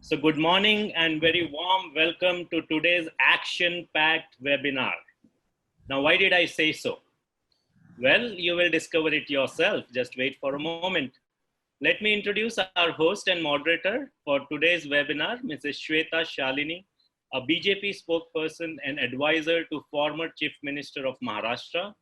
So good morning and very warm welcome to today's action-packed webinar. Now, why did I say so? Well, you will discover it yourself. Just wait for a moment. Let me introduce our host and moderator for today's webinar, Mrs. Shweta Shalini, a BJP spokesperson and advisor to former Chief Minister of Maharashtra.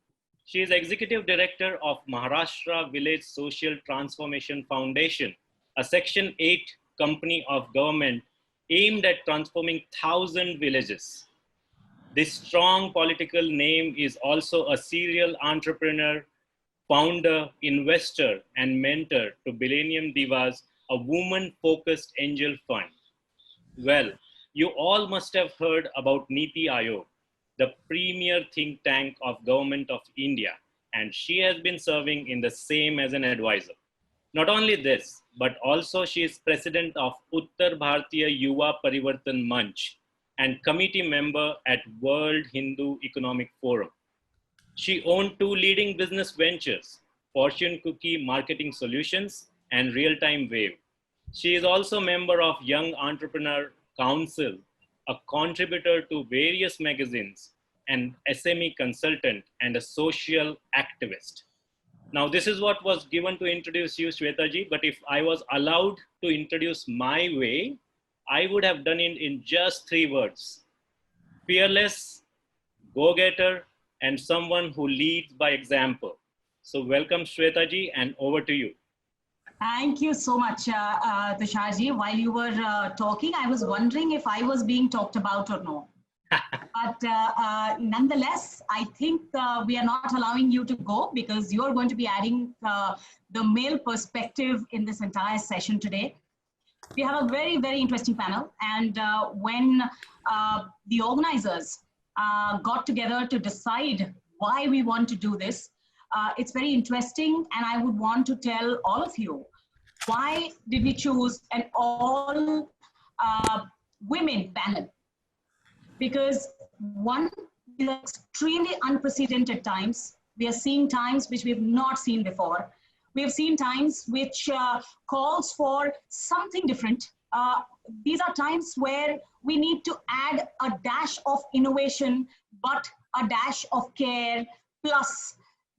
She is Executive Director of Maharashtra Village Social Transformation Foundation, a Section 8 company of government aimed at transforming 1,000 villages. This strong political name is also a serial entrepreneur, founder, investor, and mentor to Millennium Divas, a woman-focused angel fund. Well, you all must have heard about Niti Aayog, the premier think tank of Government of India, and she has been serving in the same as an advisor. Not only this, but also she is president of Uttar Bharatiya Yuva Parivartan Manch and committee member at World Hindu Economic Forum. She owned two leading business ventures, Fortune Cookie Marketing Solutions and Real Time Wave. She is also a member of Young Entrepreneur Council, a contributor to various magazines, an SME consultant, and a social activist. Now, this is what was given to introduce you, Shweta-ji, but if I was allowed to introduce my way, I would have done it in just 3 words: fearless, go-getter, and someone who leads by example. So welcome, Shweta-ji, and over to you. Thank you so much, Tushar-ji. While you were talking, I was wondering if I was being talked about or no. But nonetheless, I think we are not allowing you to go because you are going to be adding the male perspective in this entire session today. We have a very, very interesting panel. And when the organizers got together to decide why we want to do this, it's very interesting. And I would want to tell all of you, why did we choose an all women panel? Because one, these are extremely unprecedented times. We are seeing times which we have not seen before. We have seen times which calls for something different. These are times where we need to add a dash of innovation, but a dash of care, plus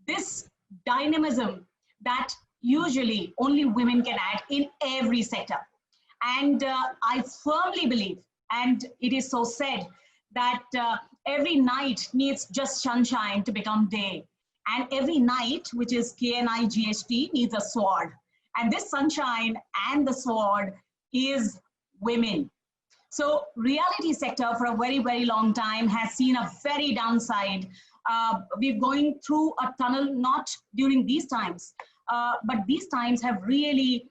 this dynamism that usually only women can add in every sector. And I firmly believe, and it is so said, that every night needs just sunshine to become day. And every night, which is KNIGHT, needs a sword. And this sunshine and the sword is women. So reality sector for a very, very long time has seen a very downside. We're going through a tunnel, not during these times, but these times have really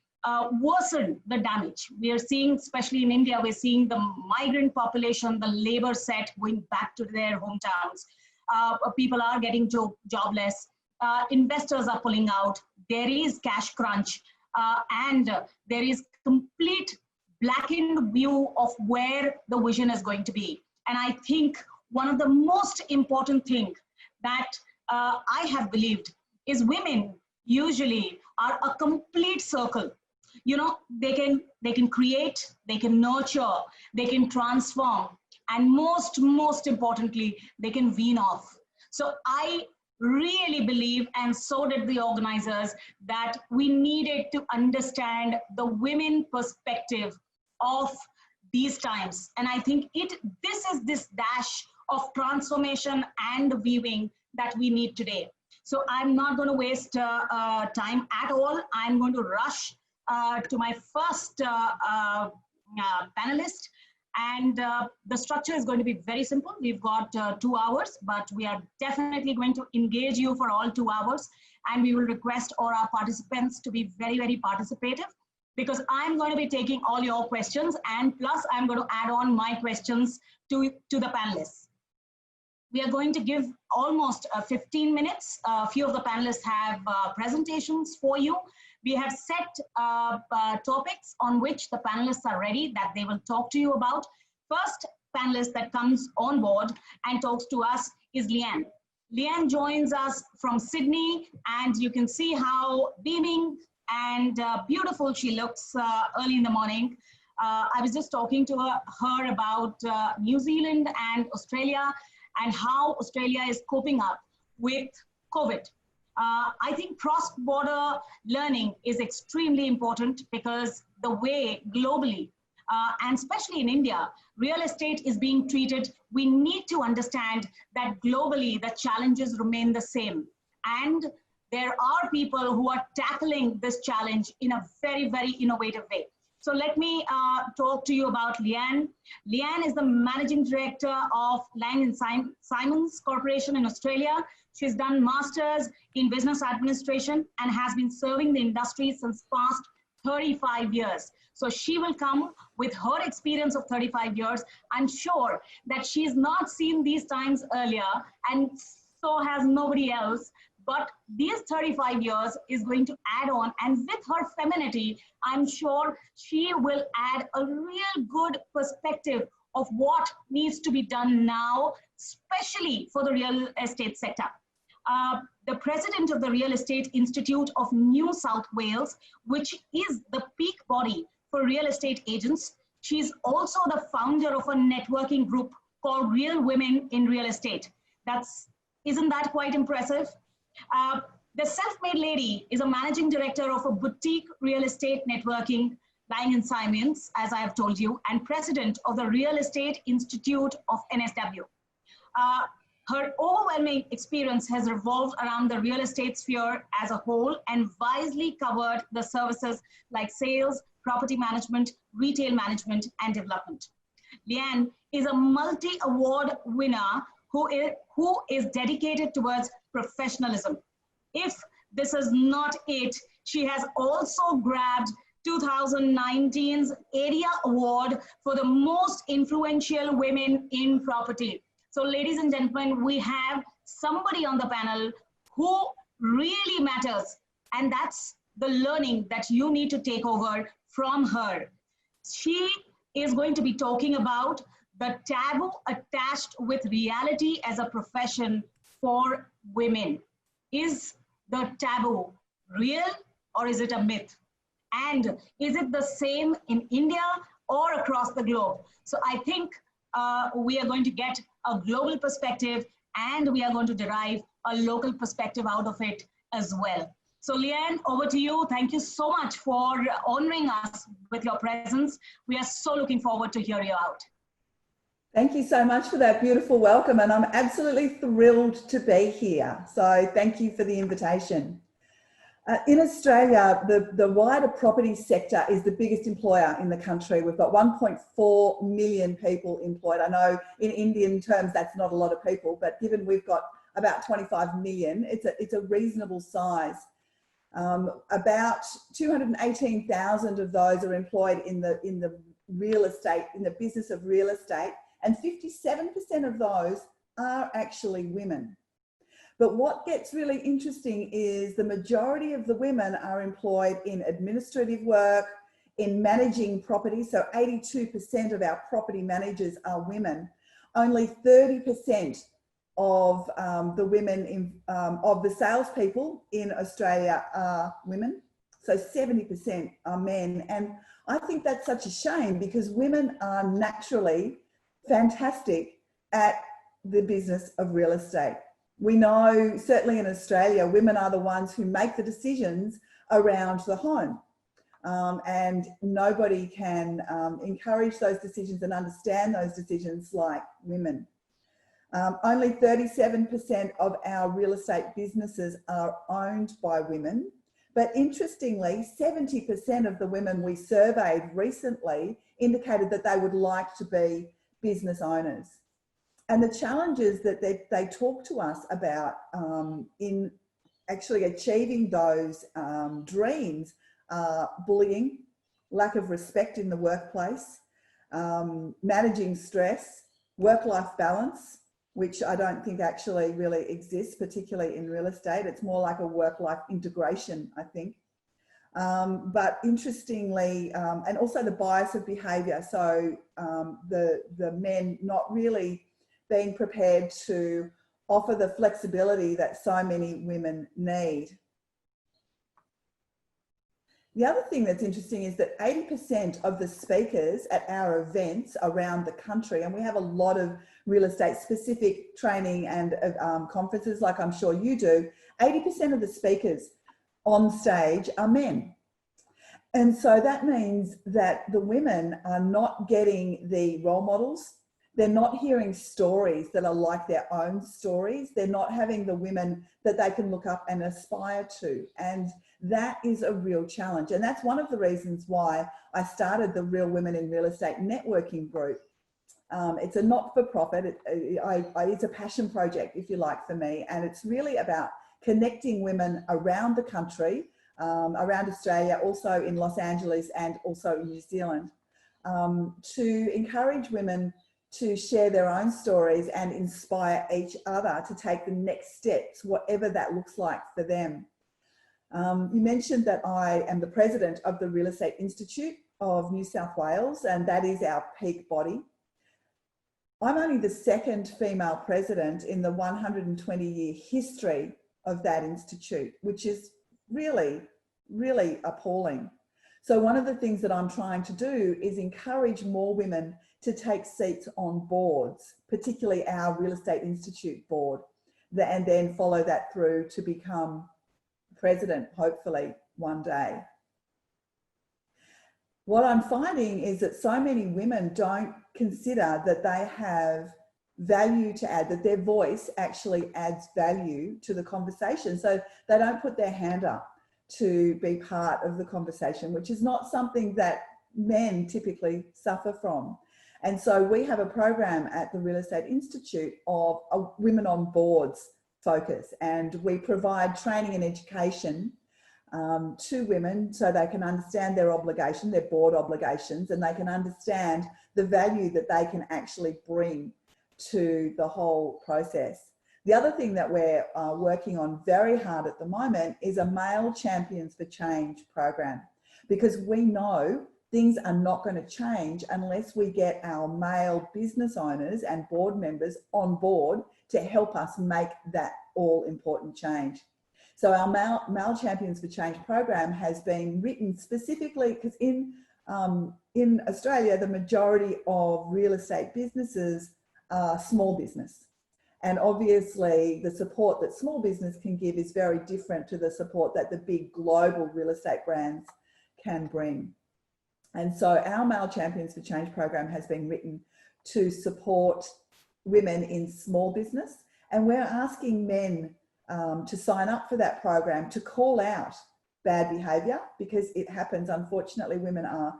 worsen the damage. We are seeing, especially in India, we're seeing the migrant population, the labor set going back to their hometowns. People are getting jobless. Investors are pulling out. There is cash crunch. And there is complete blackened view of where the vision is going to be. And I think one of the most important things that I have believed is women usually are a complete circle. You know, they can create, they can nurture, they can transform, and most importantly, they can wean off. So I really believe, and so did the organizers, that we needed to understand the women perspective of these times. And I think this is this dash of transformation and weaving that we need today. So I'm not going to waste time at all. I'm going to rush to my first panelist, and the structure is going to be very simple. We've got 2 hours, but we are definitely going to engage you for all 2 hours, and we will request all our participants to be very, very participative, because I'm going to be taking all your questions, and plus I'm going to add on my questions to the panelists. We are going to give almost 15 minutes. A few of the panelists have presentations for you. We have set topics on which the panelists are ready that they will talk to you about. First panelist that comes on board and talks to us is Leanne. Leanne joins us from Sydney, and you can see how beaming and beautiful she looks early in the morning. I was just talking to her about New Zealand and Australia and how Australia is coping up with COVID. I think cross-border learning is extremely important because the way globally, and especially in India, real estate is being treated, we need to understand that globally the challenges remain the same. And there are people who are tackling this challenge in a very, very innovative way. So let me talk to you about Leanne. Leanne is the Managing Director of Lang & Simons Corporation in Australia. She's done Masters in Business Administration and has been serving the industry since past 35 years. So she will come with her experience of 35 years. I'm sure that she's not seen these times earlier, and so has nobody else. But these 35 years is going to add on, and with her femininity, I'm sure she will add a real good perspective of what needs to be done now, especially for the real estate sector. The president of the Real Estate Institute of New South Wales, which is the peak body for real estate agents. She's also the founder of a networking group called Real Women in Real Estate. Isn't that quite impressive? The self-made lady is a managing director of a boutique real estate networking, Lang & Simons, as I have told you, and president of the Real Estate Institute of NSW. Her overwhelming experience has revolved around the real estate sphere as a whole and wisely covered the services like sales, property management, retail management, and development. Leanne is a multi-award winner who is dedicated towards professionalism. If this is not it, she has also grabbed 2019's Area Award for the most influential women in property. So ladies and gentlemen, we have somebody on the panel who really matters, and that's the learning that you need to take over from her. She is going to be talking about the taboo attached with reality as a profession for women. Is the taboo real or is it a myth? And is it the same in India or across the globe? So I think we are going to get a global perspective and we are going to derive a local perspective out of it as well. So Leanne, over to you. Thank you so much for honoring us with your presence. We are so looking forward to hear you out. Thank you so much for that beautiful welcome, and I'm absolutely thrilled to be here. So thank you for the invitation. In Australia, the wider property sector is the biggest employer in the country. We've got 1.4 million people employed. I know in Indian terms that's not a lot of people, but given we've got about 25 million, it's a reasonable size. About 218,000 of those are employed in the real estate, in the business of real estate, and 57% of those are actually women. But what gets really interesting is the majority of the women are employed in administrative work, in managing property. So 82% of our property managers are women. Only 30% of the women of the salespeople in Australia are women. So 70% are men. And I think that's such a shame because women are naturally fantastic at the business of real estate. We know, certainly in Australia, women are the ones who make the decisions around the home. And nobody can encourage those decisions and understand those decisions like women. Only 37% of our real estate businesses are owned by women. But interestingly, 70% of the women we surveyed recently indicated that they would like to be business owners. And the challenges that they talk to us about in actually achieving those dreams are bullying, lack of respect in the workplace, managing stress, work-life balance, which I don't think actually really exists, particularly in real estate. It's more like a work-life integration, I think. But interestingly, and also the bias of behaviour. So the men not really being prepared to offer the flexibility that so many women need. The other thing that's interesting is that 80% of the speakers at our events around the country, and we have a lot of real estate specific training and conferences like I'm sure you do, 80% of the speakers on stage are men. And so that means that the women are not getting the role models. They're not hearing stories that are like their own stories. They're not having the women that they can look up and aspire to. And that is a real challenge. And that's one of the reasons why I started the Real Women in Real Estate networking group. It's a not-for-profit. It's a passion project, if you like, for me. And it's really about connecting women around the country, around Australia, also in Los Angeles and also in New Zealand, to encourage women to share their own stories and inspire each other to take the next steps, whatever that looks like for them. You mentioned that I am the president of the Real Estate Institute of New South Wales, and that is our peak body. I'm only the second female president in the 120-year history of that institute, which is really, really appalling. So one of the things that I'm trying to do is encourage more women to take seats on boards, particularly our Real Estate Institute board, and then follow that through to become president, hopefully one day. What I'm finding is that so many women don't consider that they have value to add, that their voice actually adds value to the conversation. So they don't put their hand up to be part of the conversation, which is not something that men typically suffer from. And so we have a program at the Real Estate Institute of a women on boards focus, and we provide training and education to women so they can understand their obligation, their board obligations, and they can understand the value that they can actually bring to the whole process. The other thing that we're working on very hard at the moment is a Male Champions for Change program, because we know things are not going to change unless we get our male business owners and board members on board to help us make that all important change. So our Male Champions for Change program has been written specifically because in Australia, the majority of real estate businesses are small business. And obviously the support that small business can give is very different to the support that the big global real estate brands can bring. And so our Male Champions for Change program has been written to support women in small business. And we're asking men to sign up for that program, to call out bad behaviour, because it happens. Unfortunately, women are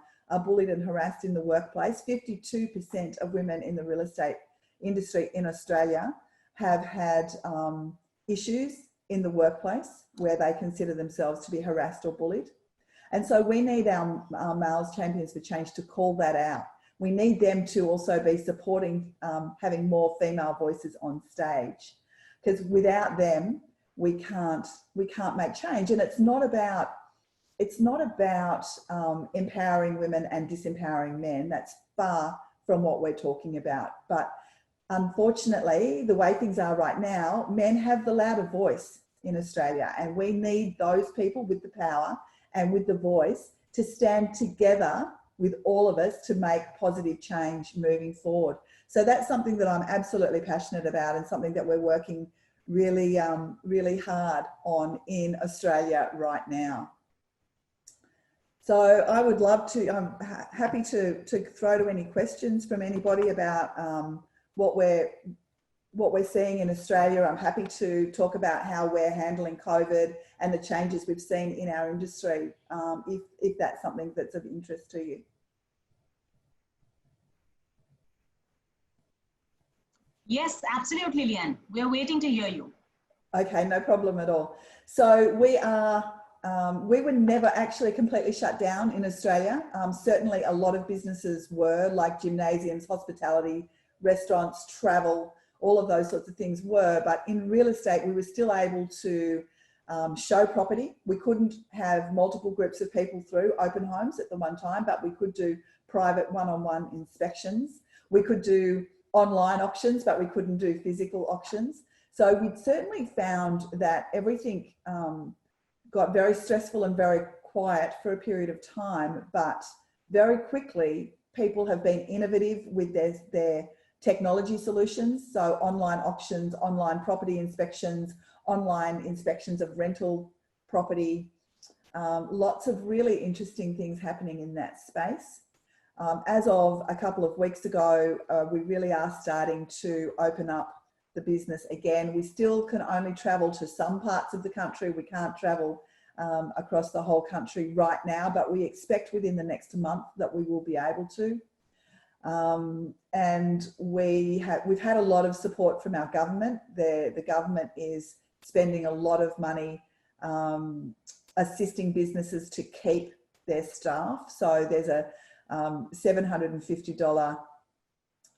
bullied and harassed in the workplace. 52% of women in the real estate industry in Australia have had issues in the workplace where they consider themselves to be harassed or bullied. And so we need our Males Champions for Change to call that out. We need them to also be supporting having more female voices on stage, because without them, we can't make change. And it's not about empowering women and disempowering men. That's far from what we're talking about. But unfortunately, the way things are right now, men have the louder voice in Australia, and we need those people with the power and with the voice to stand together with all of us to make positive change moving forward. So that's something that I'm absolutely passionate about, and something that we're working really, really hard on in Australia right now. So I would love to, I'm happy to throw to any questions from anybody about what we're seeing in Australia. I'm happy to talk about how we're handling COVID and the changes we've seen in our industry, if that's something that's of interest to you. Yes, absolutely, Leanne. We're waiting to hear you. Okay, no problem at all. So we were never actually completely shut down in Australia. Certainly a lot of businesses were, like gymnasiums, hospitality, restaurants, travel, all of those sorts of things were. But in real estate, we were still able to show property. We couldn't have multiple groups of people through open homes at the one time, but we could do private one-on-one inspections. We could do online auctions, but we couldn't do physical auctions. So we certainly found that everything got very stressful and very quiet for a period of time, but very quickly people have been innovative with their technology solutions. So online auctions, online property inspections, online inspections of rental property, lots of really interesting things happening in that space. As of a couple of weeks ago, we really are starting to open up the business again. We still can only travel to some parts of the country. We can't travel across the whole country right now, but we expect within the next month that we will be able to. And we've had a lot of support from our government. The government is spending a lot of money assisting businesses to keep their staff. So there's a $750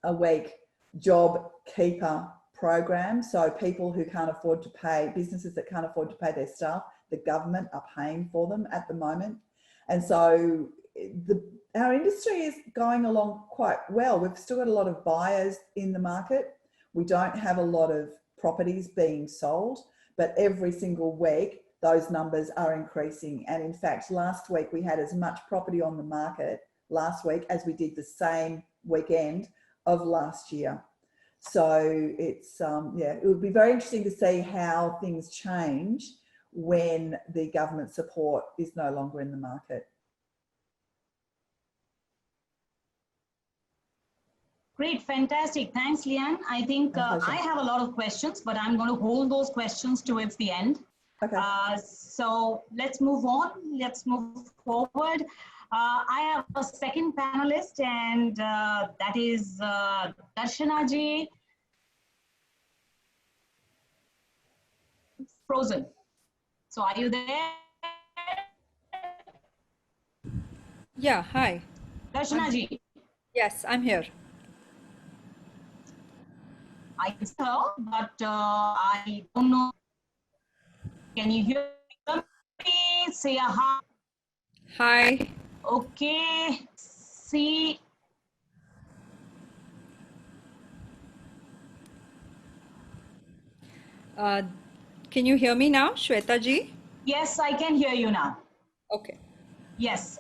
a week job keeper program. So people who can't afford to pay, businesses that can't afford to pay their staff, the government are paying for them at the moment. And so our industry is going along quite well. We've still got a lot of buyers in the market. We don't have a lot of properties being sold, but every single week those numbers are increasing. And in fact, last week we had as much property on the market last week as we did the same weekend of last year. So it's, yeah, it would be very interesting to see how things change when the government support is no longer in the market. Great, fantastic. Thanks, Leanne. I think I have a lot of questions, but I'm going to hold those questions towards the end. Okay. So let's move on. Let's move forward. I have a second panelist, and that is Darshana ji. Frozen. So are you there? Yeah, hi. Darshana ji. Yes, I'm here. I can tell, but I don't know. Can you hear me? Say a hi. Hi. Okay. See. Can you hear me now, Shweta ji? Yes, I can hear you now. Okay. Yes.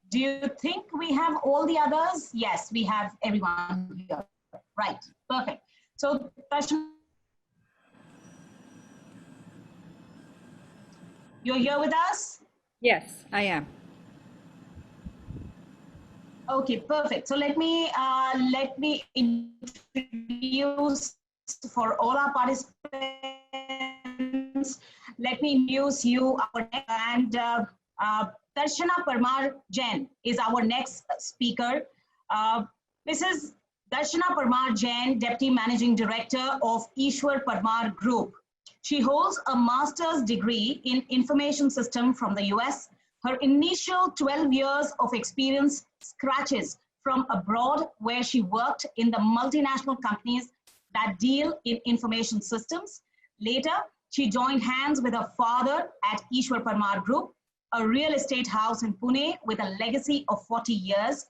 Do you think we have all the others? Yes, we have everyone here. Right. Perfect. So, Darshana, you're here with us? Yes, I am. Okay, perfect. So let me introduce for all our participants. Let me introduce you and Darshana Parmar Jain is our next speaker. Mrs. Darshana Parmar Jain, Deputy Managing Director of Ishwar Parmar Group. She holds a master's degree in information system from the US. Her initial 12 years of experience scratches from abroad, where she worked in the multinational companies that deal in information systems. Later, she joined hands with her father at Ishwar Parmar Group, a real estate house in Pune with a legacy of 40 years.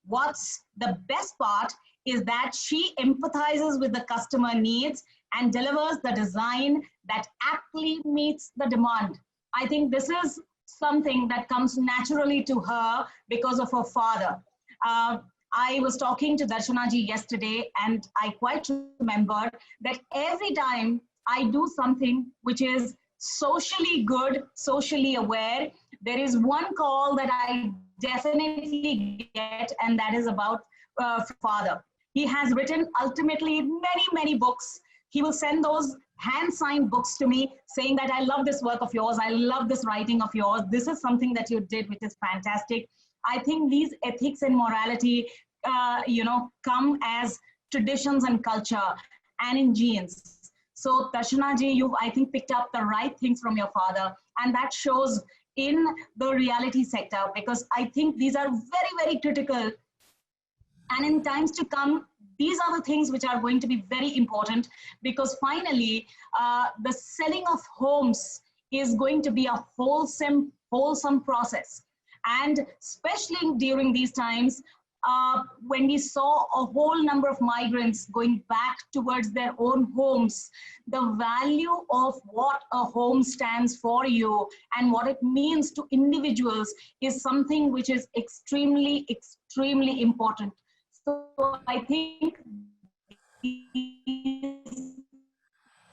What's the best part is that she empathizes with the customer needs and delivers the design that aptly meets the demand. I think this is something that comes naturally to her because of her father. I was talking to Darshana ji yesterday, and I quite remember that every time I do something which is socially good, socially aware, there is one call that I definitely get, and that is about father. He has written ultimately many, many books. He will send those hand-signed books to me saying that I love this work of yours, I love this writing of yours, this is something that you did which is fantastic. I think these ethics and morality, come as traditions and culture and in genes. So Darshana ji, you've, I think, picked up the right things from your father, and that shows in the reality sector, because I think these are very, very critical. And in times to come, these are the things which are going to be very important, because finally, the selling of homes is going to be a wholesome process. And especially during these times, when we saw a whole number of migrants going back towards their own homes, the value of what a home stands for you and what it means to individuals is something which is extremely, extremely important. So I think these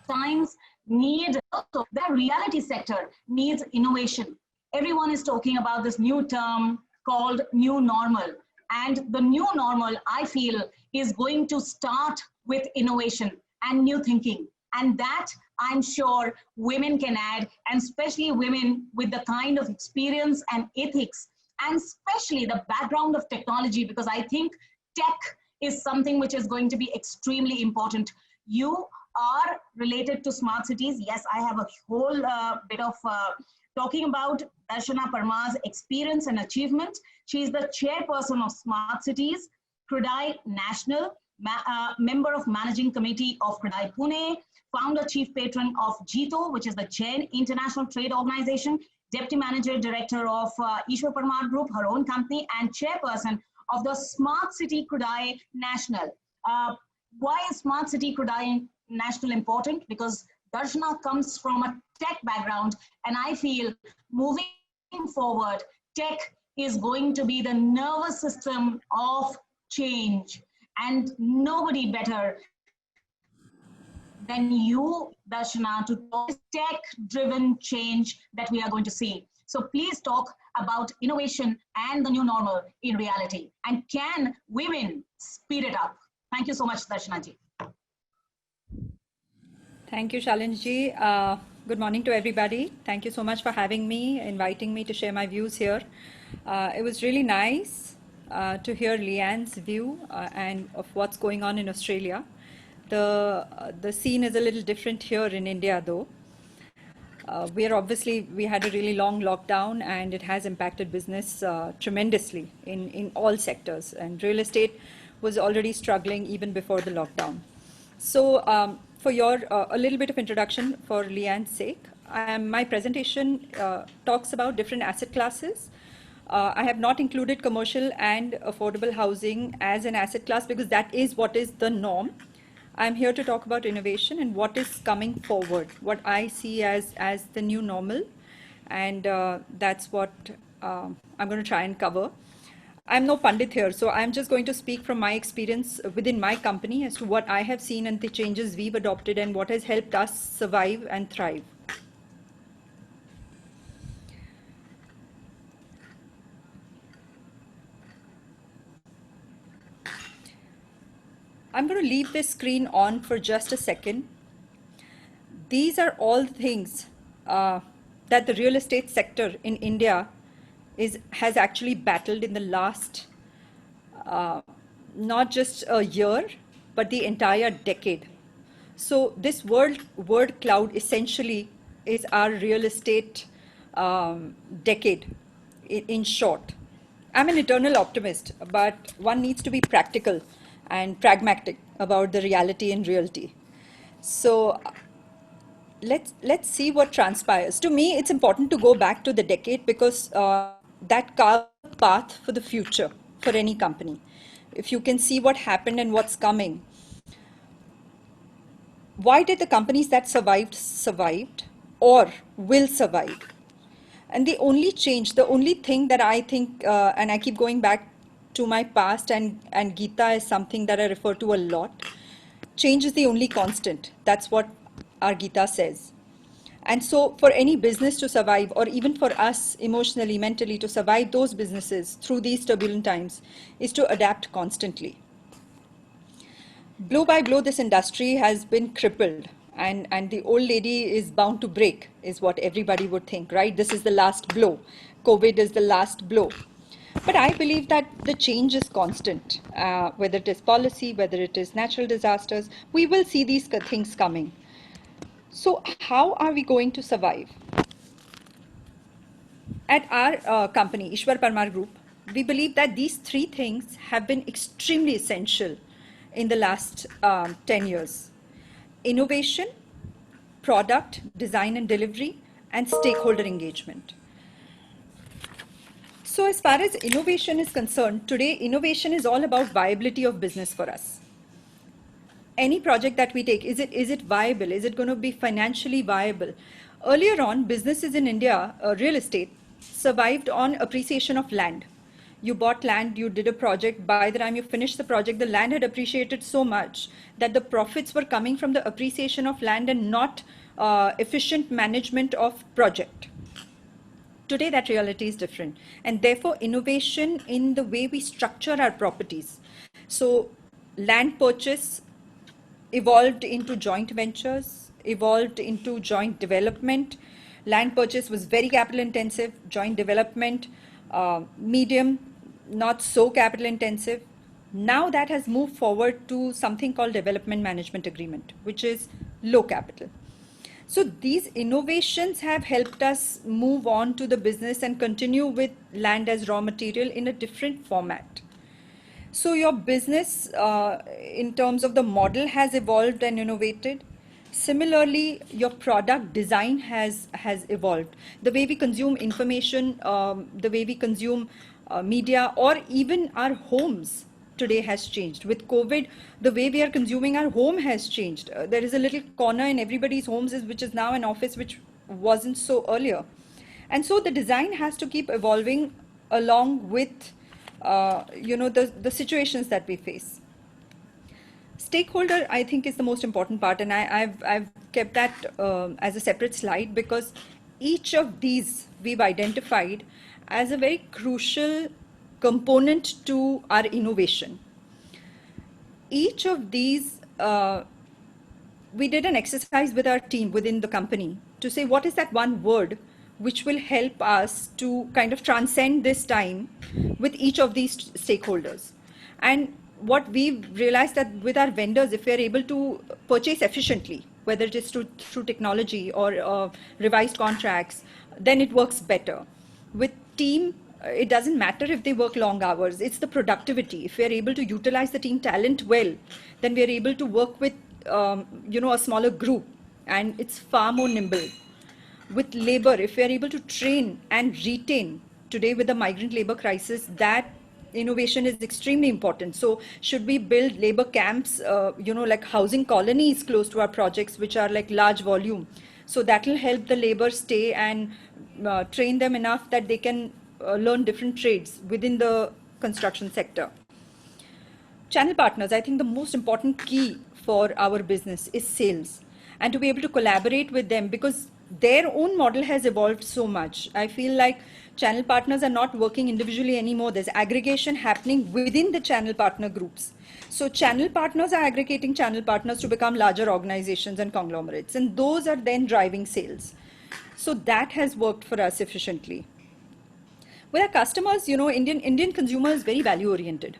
times need, also the reality sector needs innovation. Everyone is talking about this new term called new normal. And the new normal, I feel, is going to start with innovation and new thinking. And that I'm sure women can add, and especially women with the kind of experience and ethics, and especially the background of technology, because I think tech is something which is going to be extremely important. You are related to smart cities. Yes, I have a whole bit of talking about Darshana Parmar's experience and achievement. She is the chairperson of Smart Cities, Cagaay National, member of Managing Committee of Cagaay Pune, founder chief patron of JITO, which is the Jain International Trade Organization, deputy manager director of Ishwar Parmar Group, her own company, and chairperson of the Smart City Cagaay National. Why is Smart City Cagaay National important? Because Darshana comes from a tech background, and I feel moving forward, tech is going to be the nervous system of change, and nobody better than you, Darshana, to talk tech-driven change that we are going to see. So please talk about innovation and the new normal in reality. And can women speed it up? Thank you so much, Darshana ji. Thank you, Shalinji. Good morning to everybody. Thank you so much for having me, inviting me to share my views here. It was really nice to hear Leanne's view and of what's going on in Australia. The scene is a little different here in India, though. We had a really long lockdown, and it has impacted business tremendously in all sectors. And real estate was already struggling even before the lockdown. So for a little bit of introduction for Leanne's sake, my presentation talks about different asset classes. I have not included commercial and affordable housing as an asset class because that is what is the norm. I'm here to talk about innovation and what is coming forward, what I see as the new normal, and that's what I'm going to try and cover. I'm no Pandit here, so I'm just going to speak from my experience within my company as to what I have seen and the changes we've adopted and what has helped us survive and thrive. I'm going to leave this screen on for just a second. These are all the things that the real estate sector in India has actually battled in the last, not just a year, but the entire decade. So this word cloud essentially is our real estate decade, in short. I'm an eternal optimist, but one needs to be practical and pragmatic about the reality in realty. So let's see what transpires. To me, it's important to go back to the decade because that carves a path for the future for any company. If you can see what happened and what's coming, why did the companies that survived or will survive? And the only change, the only thing that I think, and I keep going back to my past, and Gita is something that I refer to a lot, change is the only constant. That's what our Gita says. And so for any business to survive, or even for us emotionally, mentally to survive those businesses through these turbulent times, is to adapt constantly. Blow by blow, this industry has been crippled, and the old lady is bound to break, is what everybody would think, right? This is the last blow. COVID is the last blow. But I believe that the change is constant, whether it is policy, whether it is natural disasters, we will see these things coming. So how are we going to survive? At our company, Ishwar Parmar Group, we believe that these three things have been extremely essential in the last 10 years. Innovation, product, design and delivery, and stakeholder engagement. So as far as innovation is concerned, today innovation is all about viability of business for us. Any project that we take, is it viable? Is it going to be financially viable? Earlier on, businesses in India, real estate, survived on appreciation of land. You bought land, you did a project, by the time you finished the project, the land had appreciated so much that the profits were coming from the appreciation of land and not efficient management of project. Today, that reality is different. And therefore, innovation in the way we structure our properties. So land purchase evolved into joint ventures, evolved into joint development. Land purchase was very capital intensive, joint development, medium, not so capital intensive. Now that has moved forward to something called development management agreement, which is low capital. So these innovations have helped us move on to the business and continue with land as raw material in a different format. So your business in terms of the model has evolved and innovated. Similarly, your product design has evolved. The way we consume information, the way we consume media, or even our homes today has changed. With COVID, the way we are consuming our home has changed. There is a little corner in everybody's homes which is now an office, which wasn't so earlier. And so the design has to keep evolving along with the situations that we face. Stakeholder, I think, is the most important part, and I've kept that as a separate slide, because each of these we've identified as a very crucial component to our innovation. Each of these, we did an exercise with our team within the company to say what is that one word which will help us to kind of transcend this time with each of these stakeholders. And what we've realized that with our vendors, if we're able to purchase efficiently, whether it is through technology or revised contracts, then it works better. With team, it doesn't matter if they work long hours, it's the productivity. If we're able to utilize the team talent well, then we're able to work with a smaller group, and it's far more nimble. With labor, if we are able to train and retain, today with the migrant labor crisis, that innovation is extremely important. So should we build labor camps, like housing colonies close to our projects, which are like large volume? So that will help the labor stay and train them enough that they can learn different trades within the construction sector. Channel partners, I think the most important key for our business is sales, and to be able to collaborate with them, because their own model has evolved so much. I feel like channel partners are not working individually anymore. There's aggregation happening within the channel partner groups. So channel partners are aggregating channel partners to become larger organizations and conglomerates, and those are then driving sales. So that has worked for us efficiently. With our customers, Indian consumer is very value oriented.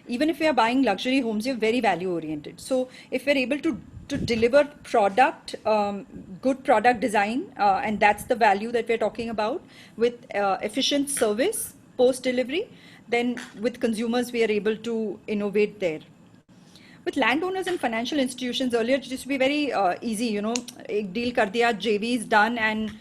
Even if we are buying luxury homes, you're very value oriented. So if we're able to deliver product, good product design, and that's the value that we're talking about, with efficient service post delivery, then with consumers we are able to innovate there. With landowners and financial institutions, earlier it used to be very easy, ek deal kar diya, JV is done, and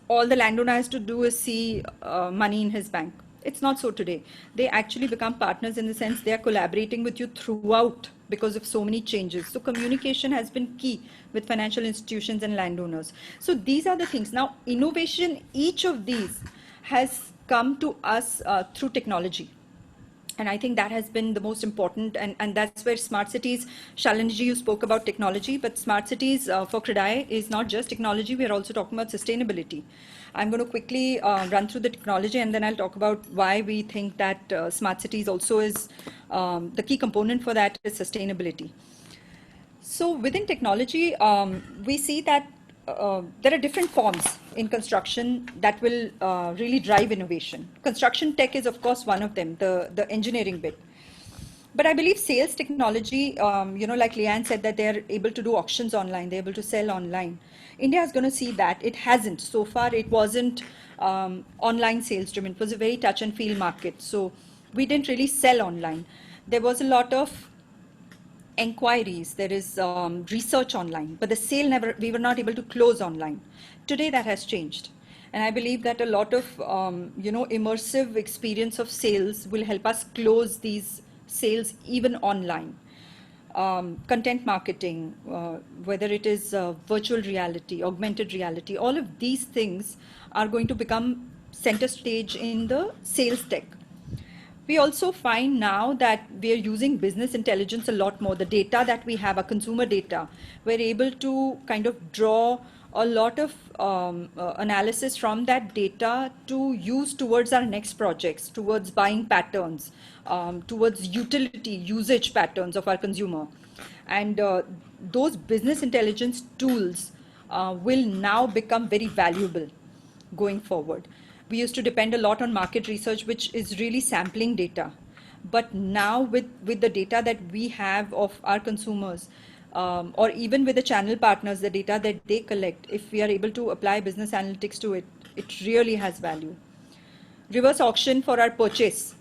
all the landowner has to do is see money in his bank. It's not so today. They actually become partners in the sense they are collaborating with you throughout because of so many changes. So communication has been key with financial institutions and landowners. So these are the things. Now, innovation, each of these has come to us through technology. And I think that has been the most important, and that's where smart cities, Shalinji, you spoke about technology, but smart cities for Cagaay is not just technology, we are also talking about sustainability. I'm going to quickly run through the technology, and then I'll talk about why we think that smart cities also is, the key component for that is sustainability. So within technology, we see that there are different forms in construction that will really drive innovation. Construction tech is, of course, one of them, the engineering bit. But I believe sales technology, like Leanne said, that they're able to do auctions online, they're able to sell online. India is going to see that. It hasn't. So far, it wasn't online sales driven. It was a very touch and feel market. So we didn't really sell online. There was a lot of inquiries, there is research online, but the sale we were not able to close online. Today that has changed. And I believe that a lot of, immersive experience of sales will help us close these sales even online. Content marketing, whether it is virtual reality, augmented reality, all of these things are going to become center stage in the sales tech. We also find now that we are using business intelligence a lot more. The data that we have, our consumer data, we're able to kind of draw a lot of analysis from that data to use towards our next projects, towards buying patterns, towards utility usage patterns of our consumer. And those business intelligence tools will now become very valuable going forward. We used to depend a lot on market research, which is really sampling data. But now with the data that we have of our consumers, or even with the channel partners, the data that they collect, if we are able to apply business analytics to it, it really has value. Reverse auction for our purchase.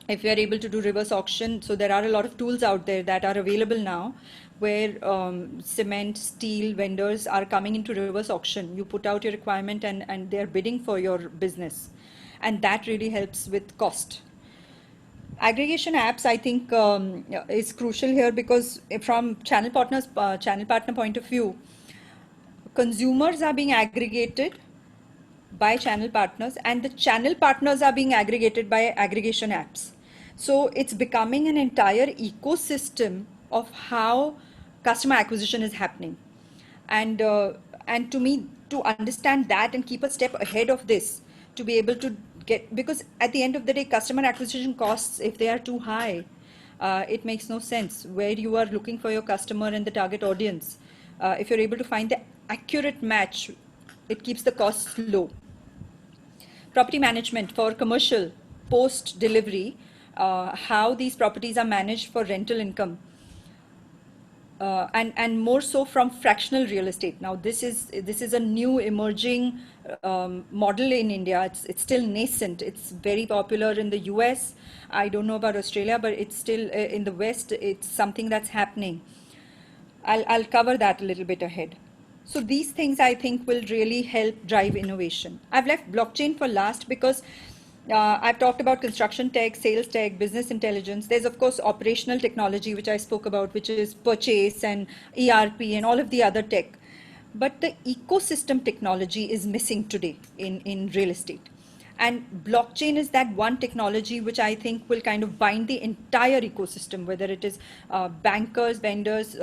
If we are able to do reverse auction, so there are a lot of tools out there that are available now where cement, steel vendors are coming into reverse auction. You put out your requirement and they're bidding for your business. And that really helps with cost. Aggregation apps, I think, is crucial here because from channel partner point of view, consumers are being aggregated by channel partners and the channel partners are being aggregated by aggregation apps. So it's becoming an entire ecosystem of how customer acquisition is happening. And to me, to understand that and keep a step ahead of this, to be able to get, because at the end of the day, customer acquisition costs, if they are too high, it makes no sense where you are looking for your customer and the target audience. If you're able to find the accurate match, it keeps the costs low. Property management for commercial, post delivery, how these properties are managed for rental income, and more so from fractional real estate. Now this is a new emerging model in India. It's still nascent. It's very popular in the US. I don't know about Australia, but it's still in the West. It's something that's happening. I'll cover that a little bit ahead. So these things I think will really help drive innovation. I've left blockchain for last because I've talked about construction tech, sales tech, business intelligence. There's of course operational technology, which I spoke about, which is purchase and ERP and all of the other tech. But the ecosystem technology is missing today in real estate. And blockchain is that one technology which I think will kind of bind the entire ecosystem, whether it is bankers, vendors,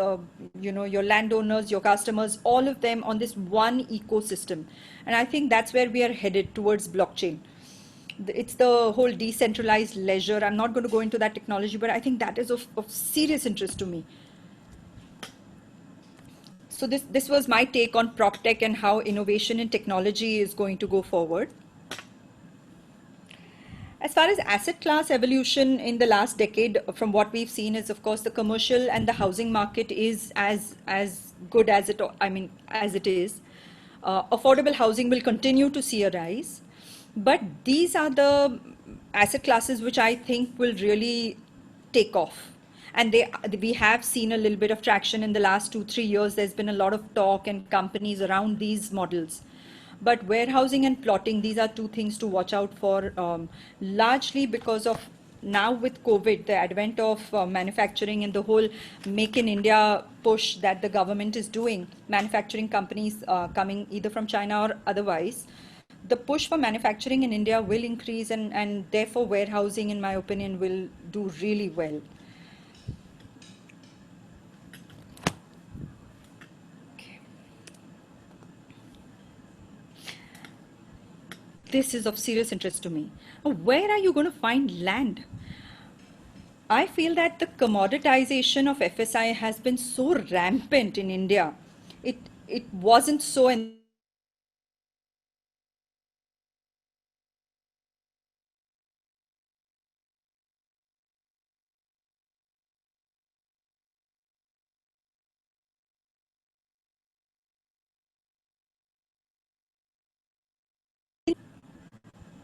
your landowners, your customers, all of them on this one ecosystem. And I think that's where we are headed towards blockchain. It's the whole decentralized ledger. I'm not going to go into that technology, but I think that is of serious interest to me. So this was my take on prop tech and how innovation in technology is going to go forward. As far as asset class evolution in the last decade, from what we've seen is, of course, the commercial and the housing market is as good as it is. Affordable housing will continue to see a rise, but these are the asset classes which I think will really take off. And we have seen a little bit of traction in the last 2-3 years. There's been a lot of talk and companies around these models. But warehousing and plotting, these are two things to watch out for, largely because of now with COVID, the advent of manufacturing and the whole Make in India push that the government is doing, manufacturing companies coming either from China or otherwise. The push for manufacturing in India will increase and therefore warehousing, in my opinion, will do really well. This is of serious interest to me. Where are you going to find land? I feel that the commoditization of FSI has been so rampant in India. It wasn't so in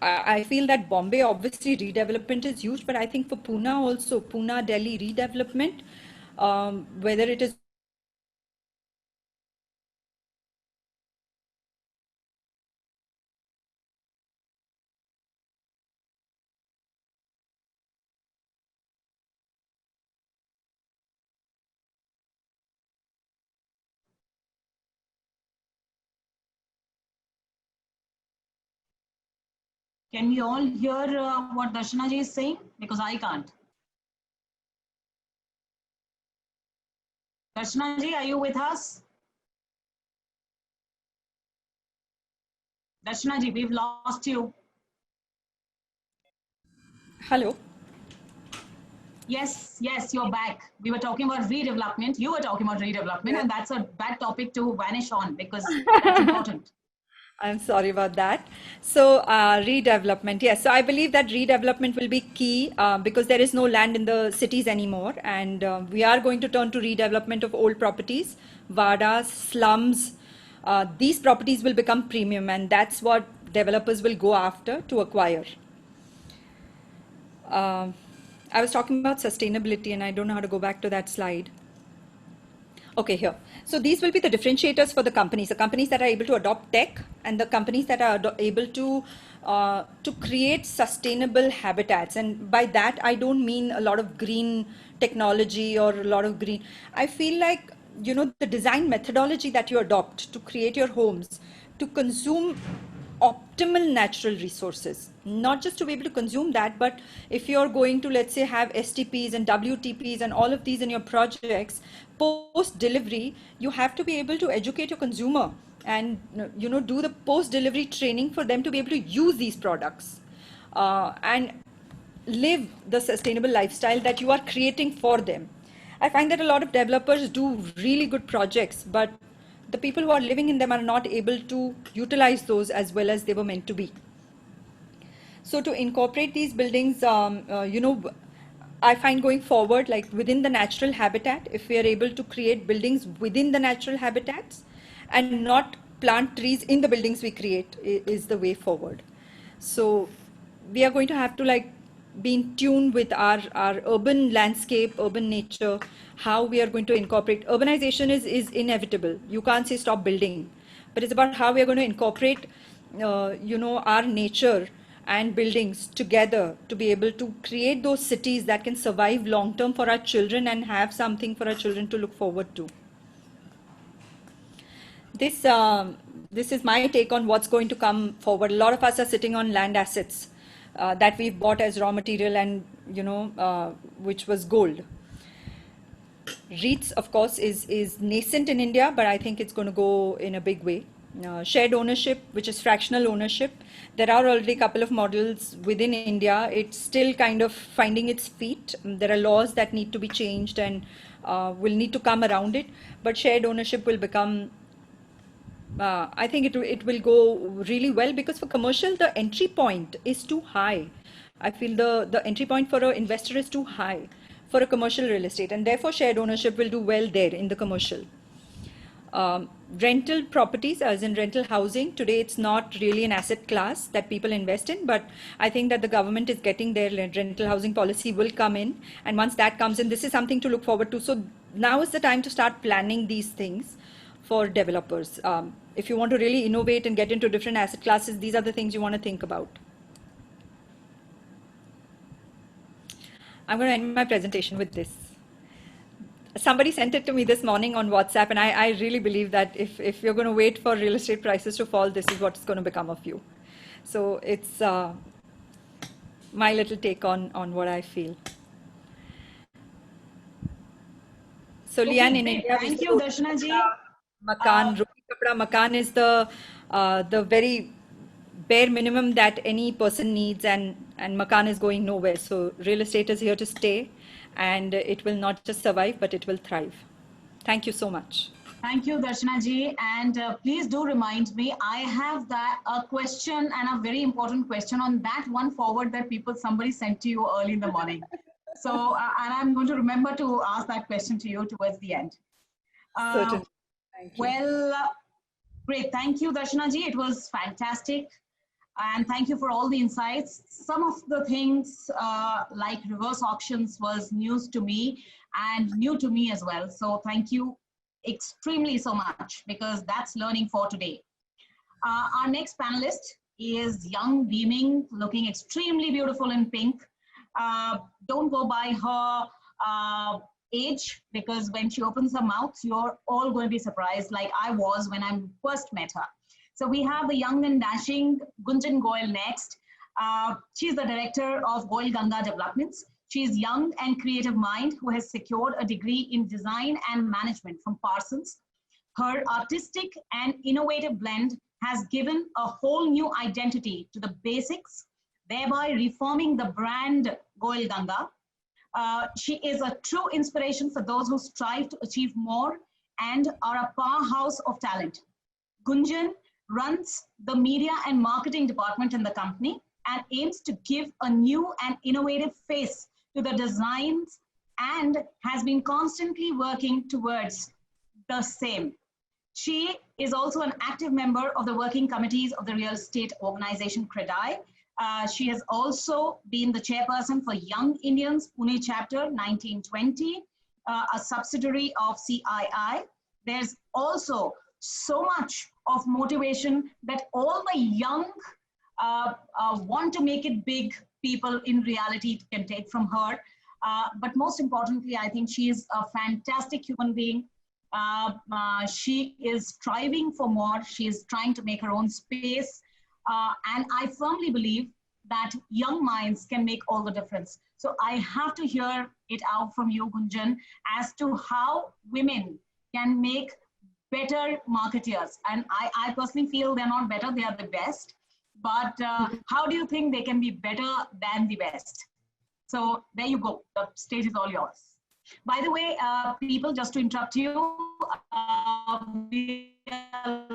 I feel that Bombay, obviously redevelopment is huge, but I think for Pune also, Pune, Delhi redevelopment, whether it is Can we all hear what Darshana ji is saying? Because I can't. Darshana ji, are you with us? Darshana ji, we've lost you. Hello. Yes, yes, you're back. We were talking about redevelopment. You were talking about redevelopment, and that's a bad topic to vanish on because that's important. I'm sorry about that. So, redevelopment, yes. So, I believe that redevelopment will be key because there is no land in the cities anymore, and we are going to turn to redevelopment of old properties, vadas, slums. These properties will become premium, and that's what developers will go after to acquire. I was talking about sustainability, and I don't know how to go back to that slide. Okay, here. So these will be the differentiators for the companies that are able to adopt tech, and the companies that are able to create sustainable habitats. And by that, I don't mean a lot of green technology or a lot of green. I feel like, you know, the design methodology that you adopt to create your homes, to consume optimal natural resources, not just to be able to consume that, but if you're going to, let's say, have STPs and WTPs and all of these in your projects, post delivery, you have to be able to educate your consumer and, you know, do the post delivery training for them to be able to use these products and live the sustainable lifestyle that you are creating for them. I find that a lot of developers do really good projects, but the people who are living in them are not able to utilize those as well as they were meant to be. So to incorporate these buildings, you know, I find going forward, like within the natural habitat, if we are able to create buildings within the natural habitats and not plant trees in the buildings we create is the way forward. So we are going to have to like be in tune with our urban landscape, urban nature, how we are going to incorporate. Urbanization is inevitable. You can't say stop building, but it's about how we are going to incorporate, you know, our nature and buildings together to be able to create those cities that can survive long term for our children and have something for our children to look forward to. This is my take on what's going to come forward. A lot of us are sitting on land assets that we've bought as raw material, and you know, which was gold. REITs, of course, is nascent in India, but I think it's going to go in a big way. Shared ownership, which is fractional ownership. There are already a couple of models within India. It's still kind of finding its feet. There are laws that need to be changed and will need to come around it. But shared ownership will become, I think it will go really well, because for commercial, the entry point is too high. I feel the entry point for an investor is too high for a commercial real estate, and therefore shared ownership will do well there in the commercial. Rental properties, as in rental housing, today it's not really an asset class that people invest in, but I think that the government is getting their rental housing policy will come in, and once that comes in, this is something to look forward to. So now is the time to start planning these things for developers. If you want to really innovate and get into different asset classes, these are the things you want to think about. I'm going to end my presentation with this. Somebody sent it to me this morning on WhatsApp, and I really believe that if you're going to wait for real estate prices to fall, this is what's going to become of you. So it's my little take on what I feel. So Okay, Lian, in great. India, Thank you, Darshana ji. Makan, roti kapda makan is the very bare minimum that any person needs, and makan is going nowhere. So real estate is here to stay, and it will not just survive, but it will thrive. Thank you so much. Thank you, Darshana ji. And please do remind me, I have a question, and a very important question on that one forward that somebody sent to you early in the morning. So, and I'm going to remember to ask that question to you towards the end. Certainly. Thank you. Well, great. Thank you, Darshana ji. It was fantastic. And thank you for all the insights. Some of the things like reverse auctions was news to me and new to me as well. So thank you extremely so much, because that's learning for today. Our next panelist is young, beaming, looking extremely beautiful in pink. Don't go by her age, because when she opens her mouth, you're all going to be surprised, like I was when I first met her. So we have the young and dashing Gunjan Goyal next. She's the director of Goil Ganga Developments. She's young and creative mind who has secured a degree in design and management from Parsons. Her artistic and innovative blend has given a whole new identity to the basics, thereby reforming the brand Goil Ganga. She is a true inspiration for those who strive to achieve more and are a powerhouse of talent. Gunjan runs the media and marketing department in the company and aims to give a new and innovative face to the designs and has been constantly working towards the same. She is also an active member of the working committees of the real estate organization Cagaay. She has also been the chairperson for Young Indians Pune chapter 1920, a subsidiary of CII. There's also so much of motivation that all the young want to make it big people in reality can take from her. But most importantly, I think she is a fantastic human being. She is striving for more. She is trying to make her own space. And I firmly believe that young minds can make all the difference. So I have to hear it out from you, Gunjan, as to how women can make better marketeers. And I personally feel they're not better, they are the best. But how do you think they can be better than the best? So there you go. The stage is all yours. By the way, people, just to interrupt you, we are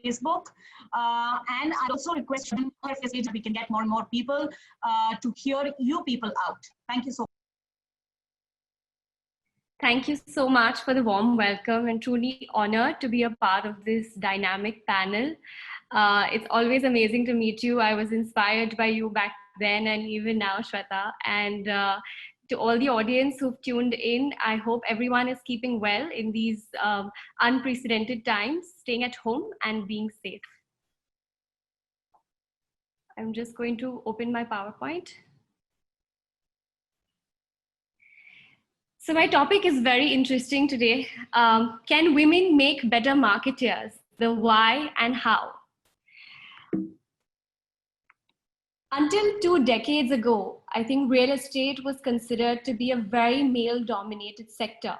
Facebook, and I also request that we can get more and more people to hear you people out. Thank you so much. Thank you so much for the warm welcome, and truly honored to be a part of this dynamic panel. It's always amazing to meet you. I was inspired by you back then and even now, Shweta. And to all the audience who've tuned in, I hope everyone is keeping well in these unprecedented times, staying at home and being safe. I'm just going to open my PowerPoint. So my topic is very interesting today. Can women make better marketers? The why and how. Until 2 decades ago, I think real estate was considered to be a very male-dominated sector.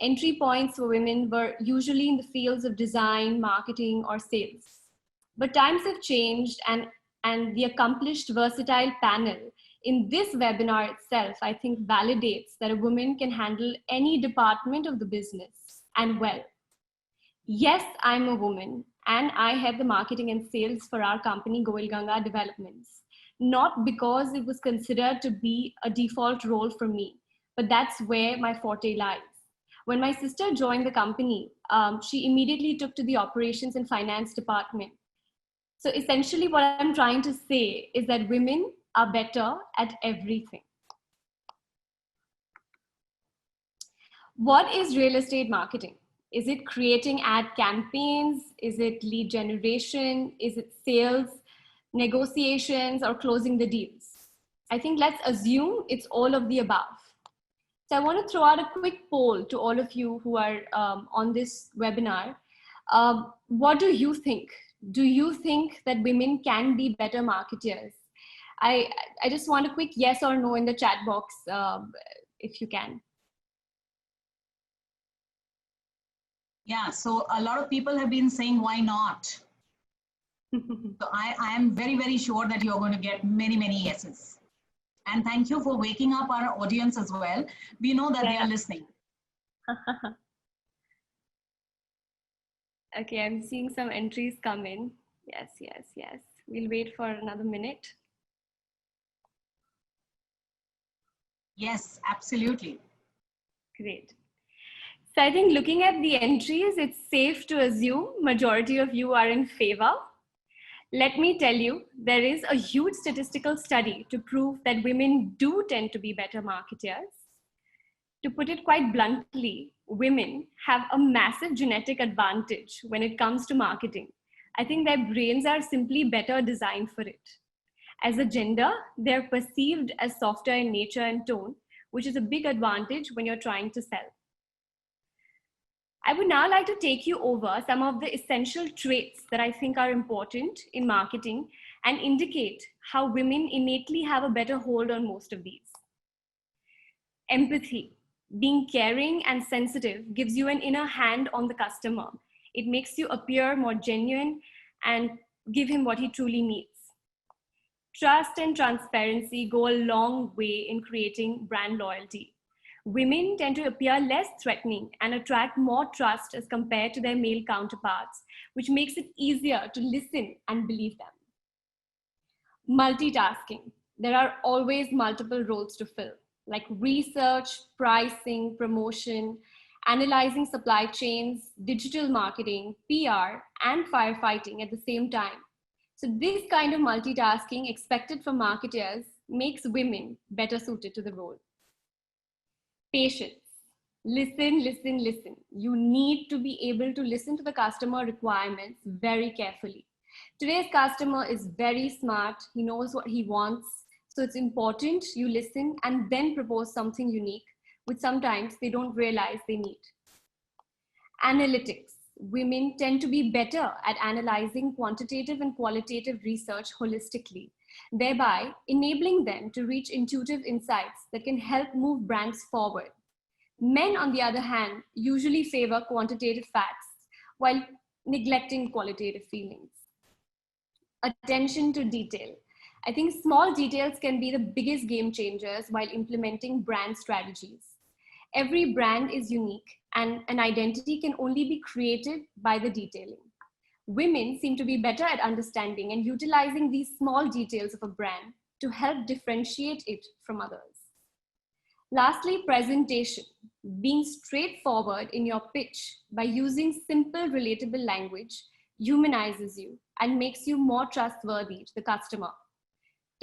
Entry points for women were usually in the fields of design, marketing, or sales. But times have changed, and the accomplished versatile panel in this webinar itself, I think, validates that a woman can handle any department of the business and well. Yes, I'm a woman, and I head the marketing and sales for our company, Goil Ganga Developments. Not because it was considered to be a default role for me, but that's where my forte lies. When my sister joined the company, she immediately took to the operations and finance department. So essentially what I'm trying to say is that women are better at everything. What is real estate marketing? Is it creating ad campaigns? Is it lead generation? Is it sales, negotiations, or closing the deals? I think let's assume it's all of the above. So I want to throw out a quick poll to all of you who are on this webinar. What do you think? Do you think that women can be better marketers? I just want a quick yes or no in the chat box, if you can. Yeah, so a lot of people have been saying, why not? So I am very, very sure that you're going to get many, many yeses. And thank you for waking up our audience as well. We know that they are listening. Okay, I'm seeing some entries come in. Yes, yes, yes. We'll wait for another minute. Yes, absolutely. Great. So I think looking at the entries, it's safe to assume majority of you are in favor. Let me tell you, there is a huge statistical study to prove that women do tend to be better marketers. To put it quite bluntly, women have a massive genetic advantage when it comes to marketing. I think their brains are simply better designed for it. As a gender, they're perceived as softer in nature and tone, which is a big advantage when you're trying to sell. I would now like to take you over some of the essential traits that I think are important in marketing and indicate how women innately have a better hold on most of these. Empathy. Being caring and sensitive gives you an inner hand on the customer. It makes you appear more genuine and give him what he truly needs. Trust and transparency go a long way in creating brand loyalty. Women tend to appear less threatening and attract more trust as compared to their male counterparts, which makes it easier to listen and believe them. Multitasking. There are always multiple roles to fill, like research, pricing, promotion, analyzing supply chains, digital marketing, PR, and firefighting at the same time. So this kind of multitasking expected from marketers makes women better suited to the role. Patience. Listen, listen, listen. You need to be able to listen to the customer requirements very carefully. Today's customer is very smart. He knows what he wants. So it's important you listen and then propose something unique, which sometimes they don't realize they need. Analytics. Women tend to be better at analyzing quantitative and qualitative research holistically, thereby enabling them to reach intuitive insights that can help move brands forward. Men, on the other hand, usually favor quantitative facts while neglecting qualitative feelings. Attention to detail. I think small details can be the biggest game changers while implementing brand strategies. Every brand is unique and an identity can only be created by the detailing. Women seem to be better at understanding and utilizing these small details of a brand to help differentiate it from others. Lastly, presentation. Being straightforward in your pitch by using simple, relatable language humanizes you and makes you more trustworthy to the customer.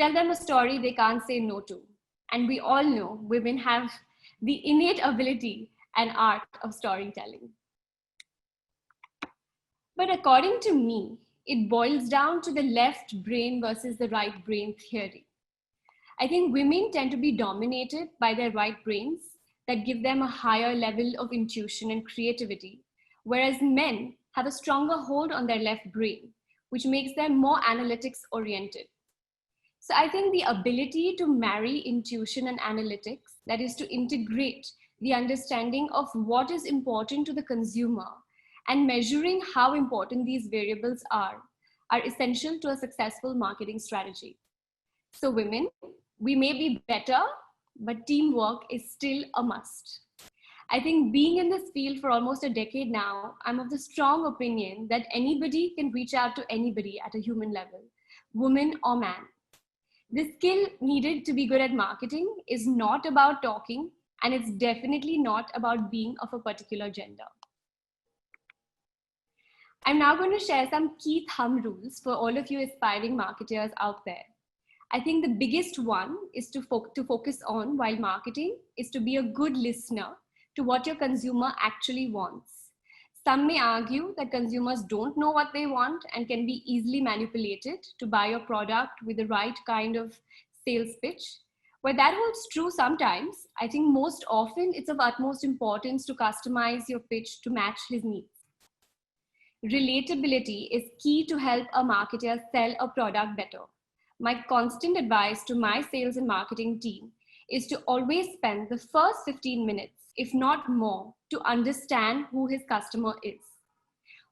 Tell them a story they can't say no to. And we all know women have the innate ability and art of storytelling. But according to me, it boils down to the left brain versus the right brain theory. I think women tend to be dominated by their right brains that give them a higher level of intuition and creativity, whereas men have a stronger hold on their left brain, which makes them more analytics oriented. So I think the ability to marry intuition and analytics, that is to integrate the understanding of what is important to the consumer and measuring how important these variables are essential to a successful marketing strategy. So women, we may be better, but teamwork is still a must. I think being in this field for almost a decade now, I'm of the strong opinion that anybody can reach out to anybody at a human level, woman or man. The skill needed to be good at marketing is not about talking, and it's definitely not about being of a particular gender. I'm now going to share some key thumb rules for all of you aspiring marketers out there. I think the biggest one is to focus on while marketing is to be a good listener to what your consumer actually wants. Some may argue that consumers don't know what they want and can be easily manipulated to buy your product with the right kind of sales pitch. Where that holds true sometimes, I think most often it's of utmost importance to customize your pitch to match his needs. Relatability is key to help a marketer sell a product better. My constant advice to my sales and marketing team is to always spend the first 15 minutes, if not more, to understand who his customer is,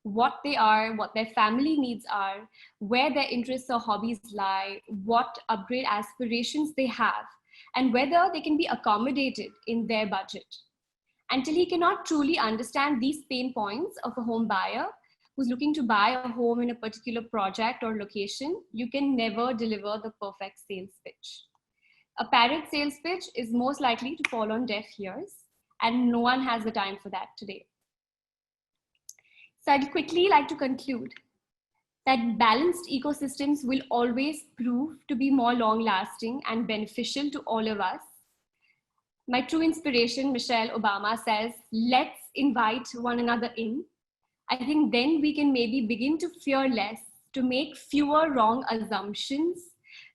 what they are, what their family needs are, where their interests or hobbies lie, what upgrade aspirations they have, and whether they can be accommodated in their budget. Until he cannot truly understand these pain points of a home buyer who's looking to buy a home in a particular project or location, you can never deliver the perfect sales pitch. A parrot sales pitch is most likely to fall on deaf ears, and no one has the time for that today. So I'd quickly like to conclude that balanced ecosystems will always prove to be more long-lasting and beneficial to all of us. My true inspiration, Michelle Obama, says, let's invite one another in. I think then we can maybe begin to fear less, to make fewer wrong assumptions,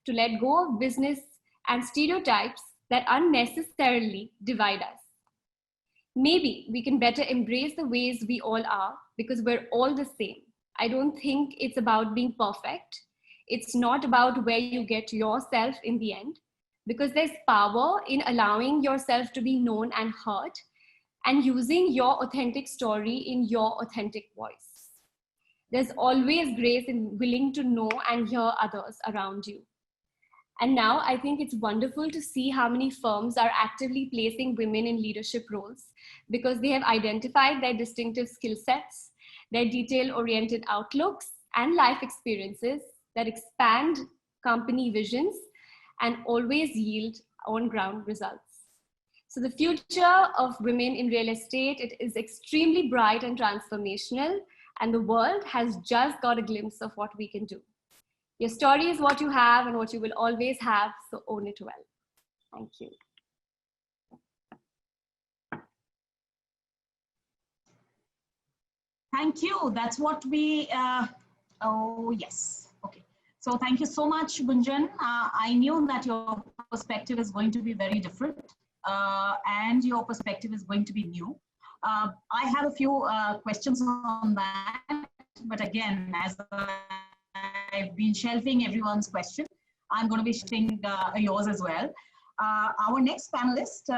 to let go of business and stereotypes that unnecessarily divide us. Maybe we can better embrace the ways we all are, because we're all the same. I don't think it's about being perfect. It's not about where you get yourself in the end, because there's power in allowing yourself to be known and heard, and using your authentic story in your authentic voice. There's always grace in willing to know and hear others around you. And now I think it's wonderful to see how many firms are actively placing women in leadership roles, because they have identified their distinctive skill sets, their detail-oriented outlooks, and life experiences that expand company visions and always yield on-ground results. So the future of women in real estate, it is extremely bright and transformational, and the world has just got a glimpse of what we can do. Your story is what you have and what you will always have, so own it well. Thank you. Thank you. That's what we, oh yes, okay. So thank you so much, Gunjan. I knew that your perspective is going to be very different and your perspective is going to be new. I have a few questions on that, but again, as I've been shelving everyone's question, I'm going to be shelving yours as well. Our next panelist,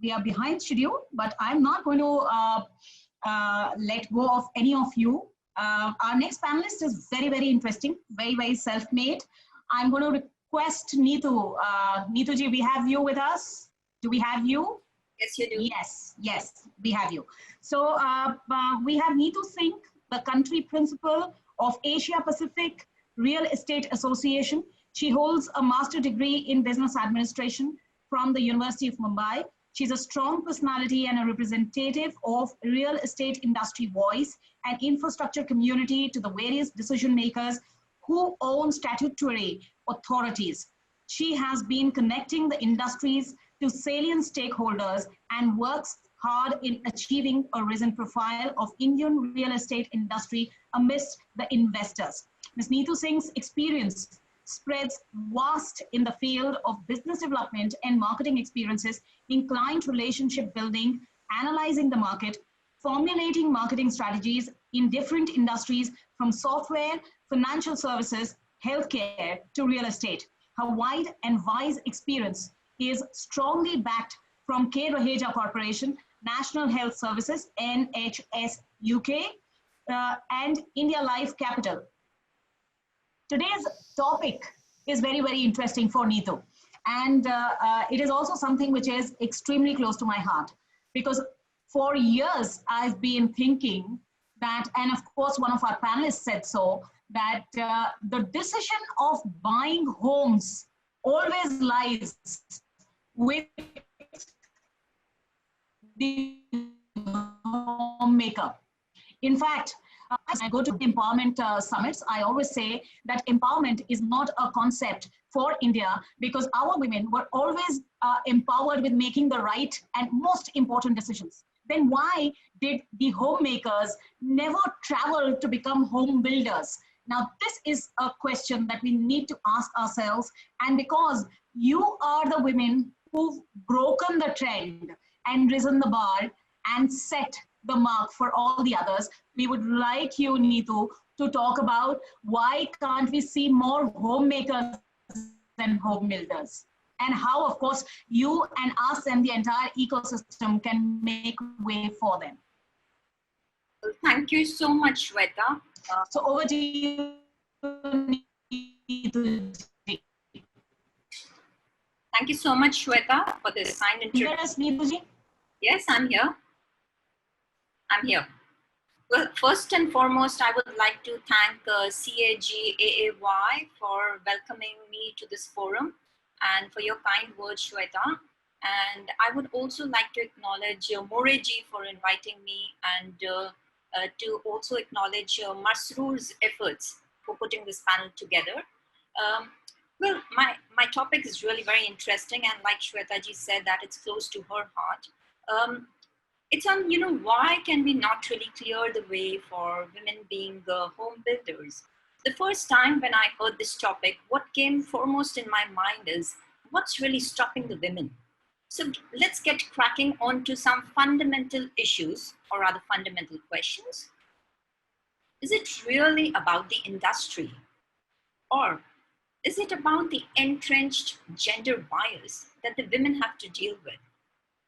we are behind schedule, but I'm not going to let go of any of you. Our next panelist is very, very interesting, very, very self-made. I'm going to request Neetu. Neetu ji, we have you with us. Do we have you? Yes, you do. Yes, yes, we have you. So we have Neetu Singh, the country principal of Asia Pacific Real Estate Association. She holds a master's degree in business administration from the University of Mumbai. She's a strong personality and a representative of real estate industry voice and infrastructure community to the various decision makers who own statutory authorities. She has been connecting the industries to salient stakeholders and works hard in achieving a risen profile of Indian real estate industry amidst the investors. Ms. Neetu Singh's experience spreads vast in the field of business development and marketing experiences in client relationship building, analyzing the market, formulating marketing strategies in different industries from software, financial services, healthcare to real estate. Her wide and wise experience is strongly backed from K. Raheja Corporation, National Health Services, NHS UK, and India Life Capital. Today's topic is very, very interesting for Neetu. And it is also something which is extremely close to my heart, because for years I've been thinking that, and of course one of our panelists said so, that the decision of buying homes always lies with the homemaker. In fact, as I go to empowerment summits, I always say that empowerment is not a concept for India, because our women were always empowered with making the right and most important decisions. Then why did the homemakers never travel to become home builders? Now, this is a question that we need to ask ourselves. And because you are the women who've broken the trend and risen the bar and set the mark for all the others, we would like you, Neetu, to talk about why can't we see more homemakers and home builders, and how, of course, you and us and the entire ecosystem can make way for them. Well, thank you so much, Shweta. So over to you, Neetu. Thank you so much, Shweta, for this kind introduction. Yes, I'm here. I'm here. Well, first and foremost, I would like to thank CAGAAY for welcoming me to this forum and for your kind words, Shweta. And I would also like to acknowledge Moreji for inviting me, and to also acknowledge Masroor's efforts for putting this panel together. Well, my topic is really very interesting, and like Shweta ji said, that it's close to her heart. It's on, why can we not really clear the way for women being home builders? The first time when I heard this topic, what came foremost in my mind is, what's really stopping the women? So let's get cracking on to some fundamental issues, or rather fundamental questions. Is it really about the industry, or is it about the entrenched gender bias that the women have to deal with?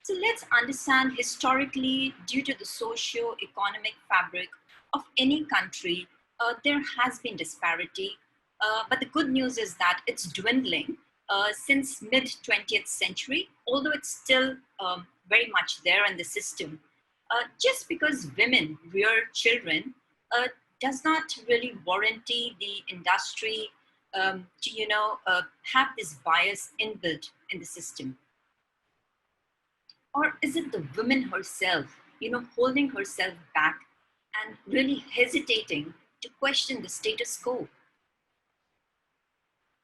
So let's understand historically, due to the socio-economic fabric of any country, there has been disparity. But the good news is that it's dwindling since mid-20th century, although it's still very much there in the system. Just because women rear children does not really warranty the industry to have this bias inbuilt in the system. Or is it the woman herself, holding herself back and really hesitating to question the status quo?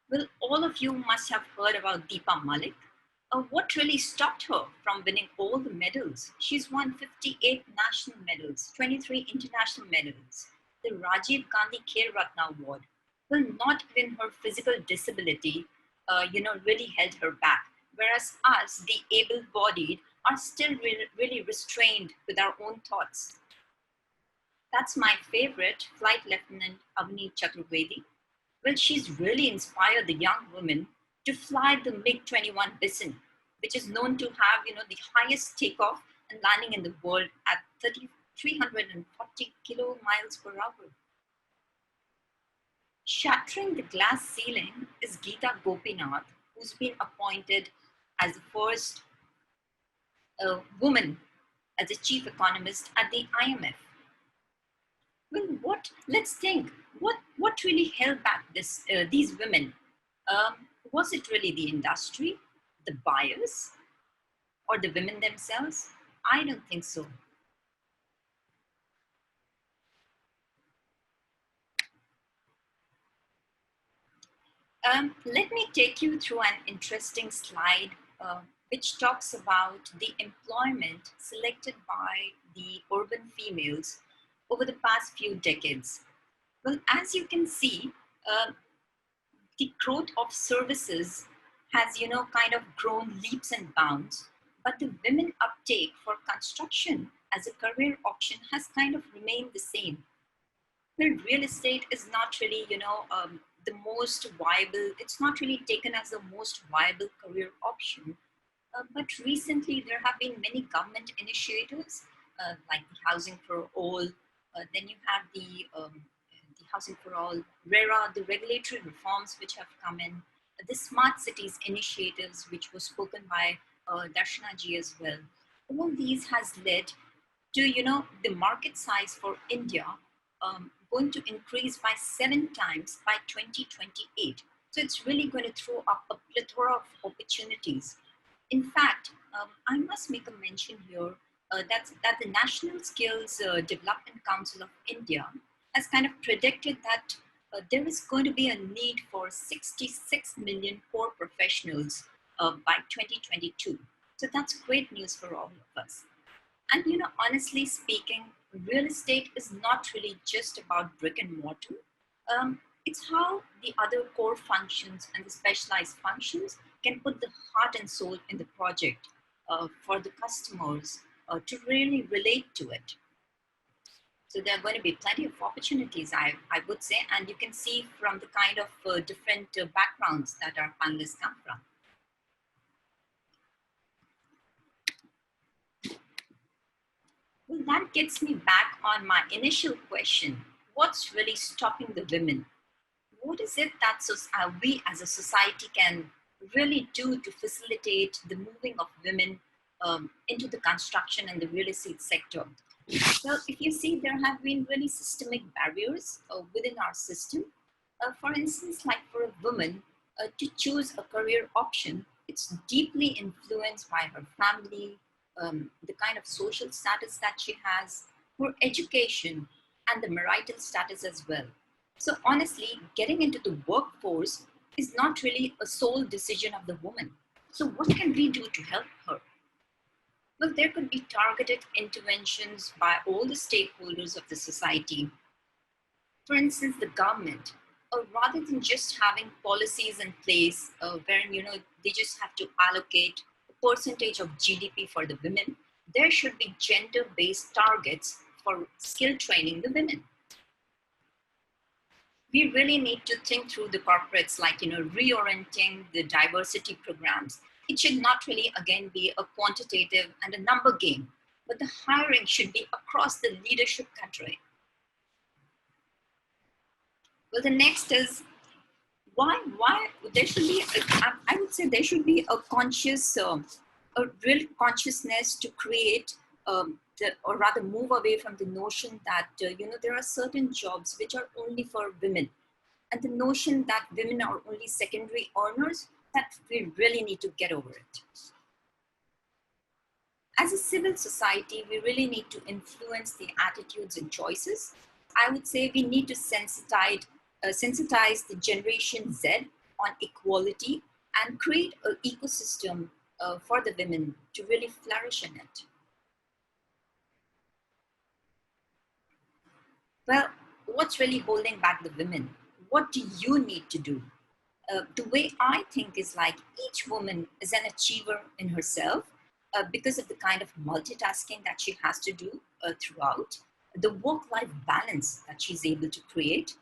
Well, all of you must have heard about Deepa Malik. What really stopped her from winning all the medals? She's won 58 national medals, 23 international medals, the Rajiv Gandhi Khel Ratna Award. Well, not even her physical disability, really held her back. Whereas us, the able-bodied, are still really restrained with our own thoughts. That's my favorite, Flight Lieutenant Avani Chaturvedi. Well, she's really inspired the young women to fly the MiG-21 Bison, which is known to have, the highest takeoff and landing in the world at 340 miles per hour. Shattering the glass ceiling is Geeta Gopinath, who's been appointed as the first woman as a chief economist at the IMF. Well, let's think, what really held back these women? Was it really the industry, the buyers, or the women themselves? I don't think so. Let me take you through an interesting slide which talks about the employment selected by the urban females over the past few decades. Well, as you can see, the growth of services has, kind of grown leaps and bounds, but the women uptake for construction as a career option has kind of remained the same. Well, real estate is not really, the most viable, it's not really taken as the most viable career option. But recently there have been many government initiatives like the Housing for All, then you have the Housing for All, RERA, the regulatory reforms which have come in, the smart cities initiatives which was spoken by Darshana ji as well. All these has led to, the market size for India going to increase by 7 times by 2028. So it's really going to throw up a plethora of opportunities. In fact, I must make a mention here that the National Skills Development Council of India has kind of predicted that there is going to be a need for 66 million core professionals by 2022. So that's great news for all of us. And honestly speaking, real estate is not really just about brick and mortar. It's how the other core functions and the specialized functions can put the heart and soul in the project for the customers to really relate to it. So there are going to be plenty of opportunities, I would say, and you can see from the kind of different backgrounds that our panelists come from. Well, that gets me back on my initial question. What's really stopping the women? What is it that we as a society can really do to facilitate the moving of women into the construction and the real estate sector? Well, if you see, there have been really systemic barriers within our system. For instance, like for a woman to choose a career option, it's deeply influenced by her family, the kind of social status that she has, her education, and the marital status as well. So honestly, getting into the workforce is not really a sole decision of the woman. So what can we do to help her? Well, there could be targeted interventions by all the stakeholders of the society. For instance, the government, rather than just having policies in place where, they just have to allocate a percentage of GDP for the women, there should be gender-based targets for skill training the women. We really need to think through the corporates, like, reorienting the diversity programs. It should not really, again, be a quantitative and a number game, but the hiring should be across the leadership cadre. Well, the next is why there should be, I would say there should be a conscious, a real consciousness to create, or rather move away from the notion that, there are certain jobs which are only for women. And the notion that women are only secondary earners, that we really need to get over it. As a civil society, we really need to influence the attitudes and choices. I would say we need to sensitize the Generation Z on equality and create an ecosystem for the women to really flourish in it. Well, what's really holding back the women? What do you need to do? The way I think is like each woman is an achiever in herself because of the kind of multitasking that she has to do throughout, the work-life balance that she's able to create,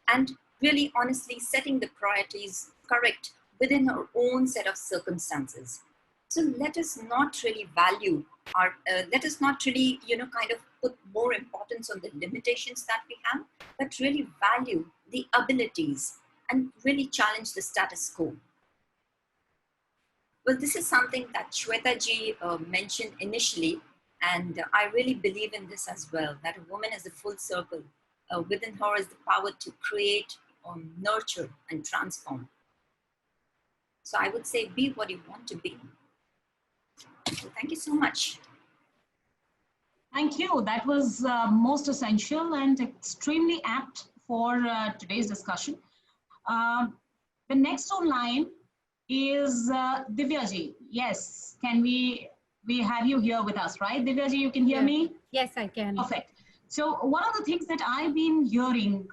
and really honestly setting the priorities correct within her own set of circumstances. So let us not really value let us not really, kind of put more importance on the limitations that we have, but really value the abilities and really challenge the status quo. Well, this is something that Shweta ji mentioned initially, and I really believe in this as well, that a woman is a full circle. Within her is the power to create, nurture, and transform. So I would say, be what you want to be. So thank you so much. Thank you. That was most essential and extremely apt for today's discussion. The next online is Divya ji. Yes, can we have you here with us, right? Divya ji, you can hear me? Yes, I can. Perfect. So one of the things that I've been hearing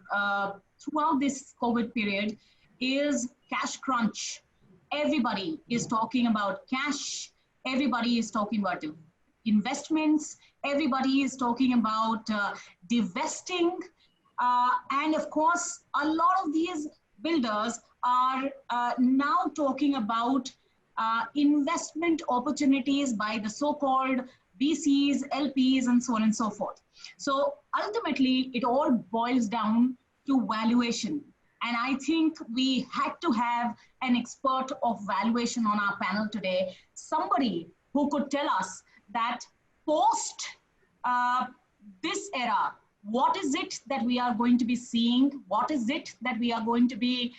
throughout this COVID period is cash crunch. Everybody is talking about cash. Everybody is talking about investments. Everybody is talking about divesting. And of course, a lot of these builders are now talking about investment opportunities by the so-called VCs, LPs, and so on and so forth. So ultimately, it all boils down to valuation. And I think we had to have an expert of valuation on our panel today, somebody who could tell us that post this era, what is it that we are going to be seeing? What is it that we are going to be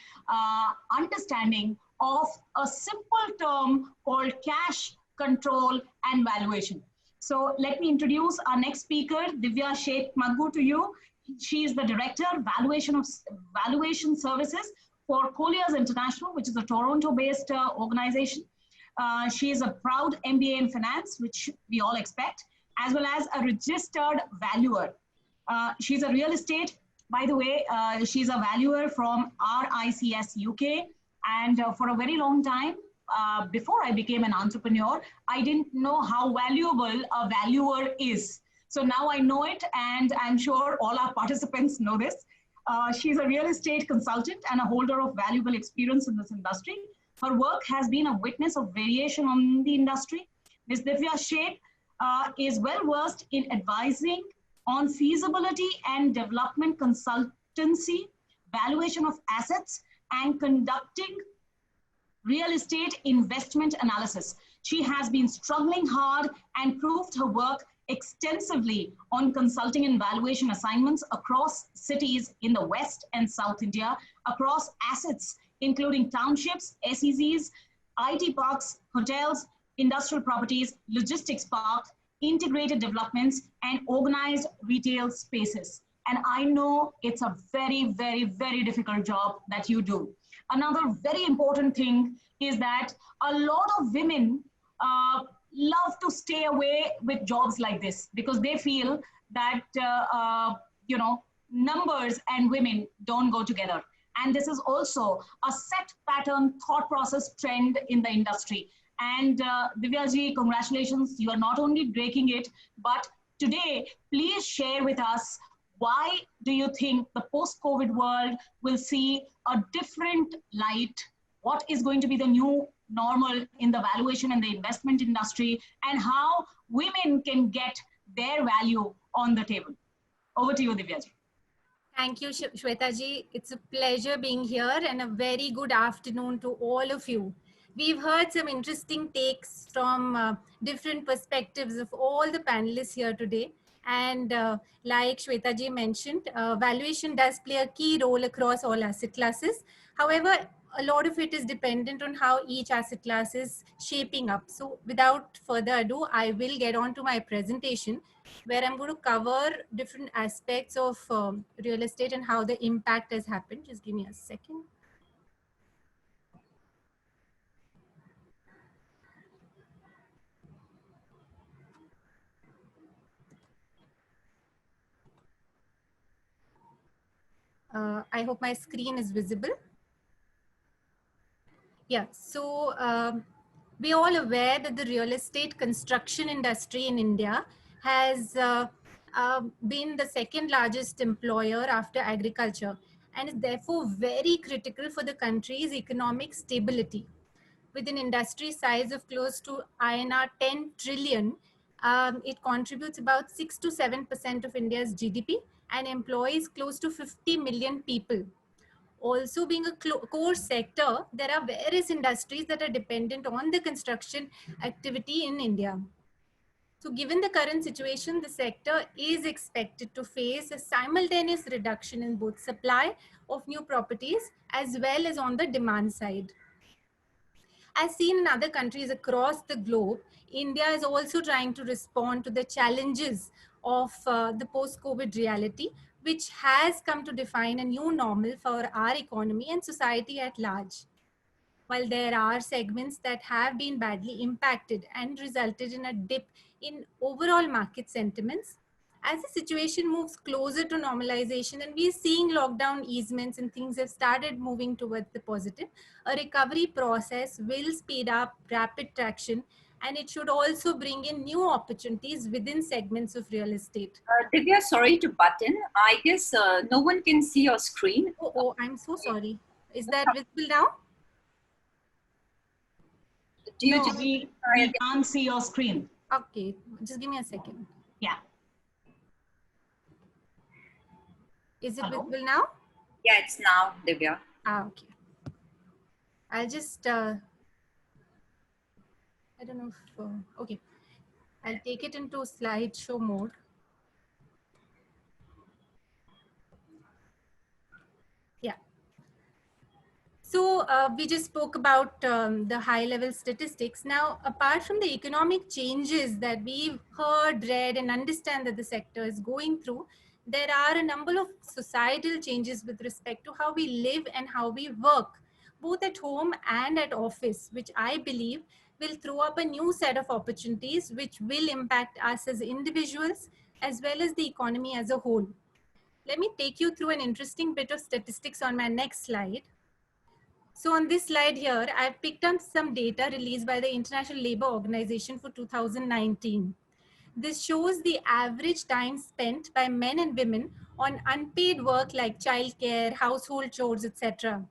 understanding of a simple term called cash, control, and valuation? So let me introduce our next speaker, Divya Sheikh Maggu, to you. She is the Director, Valuation Services for Colliers International, which is a Toronto-based organization. She is a proud MBA in finance, which we all expect, as well as a registered valuer. She's a real estate, by the way, she's a valuer from RICS UK. And for a very long time, before I became an entrepreneur, I didn't know how valuable a valuer is. So now I know it, and I'm sure all our participants know this. She's a real estate consultant and a holder of valuable experience in this industry. Her work has been a witness of variation on the industry. Ms. Divya Sheikh is well versed in advising on feasibility and development consultancy, valuation of assets, and conducting real estate investment analysis. She has been struggling hard and proved her work extensively on consulting and valuation assignments across cities in the West and South India, across assets, including townships, SEZs, IT parks, hotels, industrial properties, logistics parks, integrated developments, and organized retail spaces. And I know it's a very, very, very difficult job that you do. Another very important thing is that a lot of women love to stay away with jobs like this because they feel that, numbers and women don't go together. And this is also a set pattern thought process trend in the industry. And Divyaji, congratulations. You are not only breaking it, but today, please share with us, why do you think the post-COVID world will see a different light? What is going to be the new normal in the valuation and the investment industry, and how women can get their value on the table? Over to you, Divyaji. Thank you, Shweta ji. It's a pleasure being here, and a very good afternoon to all of you. We've heard some interesting takes from different perspectives of all the panelists here today. And like Shweta ji mentioned, valuation does play a key role across all asset classes. However, a lot of it is dependent on how each asset class is shaping up. So without further ado, I will get on to my presentation, where I'm going to cover different aspects of real estate and how the impact has happened. Just give me a second. I hope my screen is visible. Yeah, so we're all aware that the real estate construction industry in India has been the second largest employer after agriculture, and is therefore very critical for the country's economic stability. With an industry size of close to INR 10 trillion, it contributes about 6 to 7% of India's GDP and employs close to 50 million people. Also, being a core sector, there are various industries that are dependent on the construction activity in India. So given the current situation, the sector is expected to face a simultaneous reduction in both supply of new properties as well as on the demand side. As seen in other countries across the globe, India is also trying to respond to the challenges of the post-COVID reality, which has come to define a new normal for our economy and society at large. While there are segments that have been badly impacted and resulted in a dip in overall market sentiments, as the situation moves closer to normalization and we're seeing lockdown easements and things have started moving towards the positive, a recovery process will speed up rapid traction, and it should also bring in new opportunities within segments of real estate. Divya, sorry to butt in. I guess no one can see your screen. Oh, I'm so sorry. Is that visible now? We can't see your screen. Okay, just give me a second. Yeah. Is it visible now? Yeah, it's now, Divya. Okay. I'll just, I don't know if, okay. I'll take it into slideshow mode. Yeah. So we just spoke about the high level statistics. Now, apart from the economic changes that we've heard, read, and understand that the sector is going through, there are a number of societal changes with respect to how we live and how we work, both at home and at office, which I believe will throw up a new set of opportunities which will impact us as individuals as well as the economy as a whole. Let me take you through an interesting bit of statistics on my next slide. So on this slide here, I've picked up some data released by the International Labour Organization for 2019. This shows the average time spent by men and women on unpaid work like childcare, household chores, etc.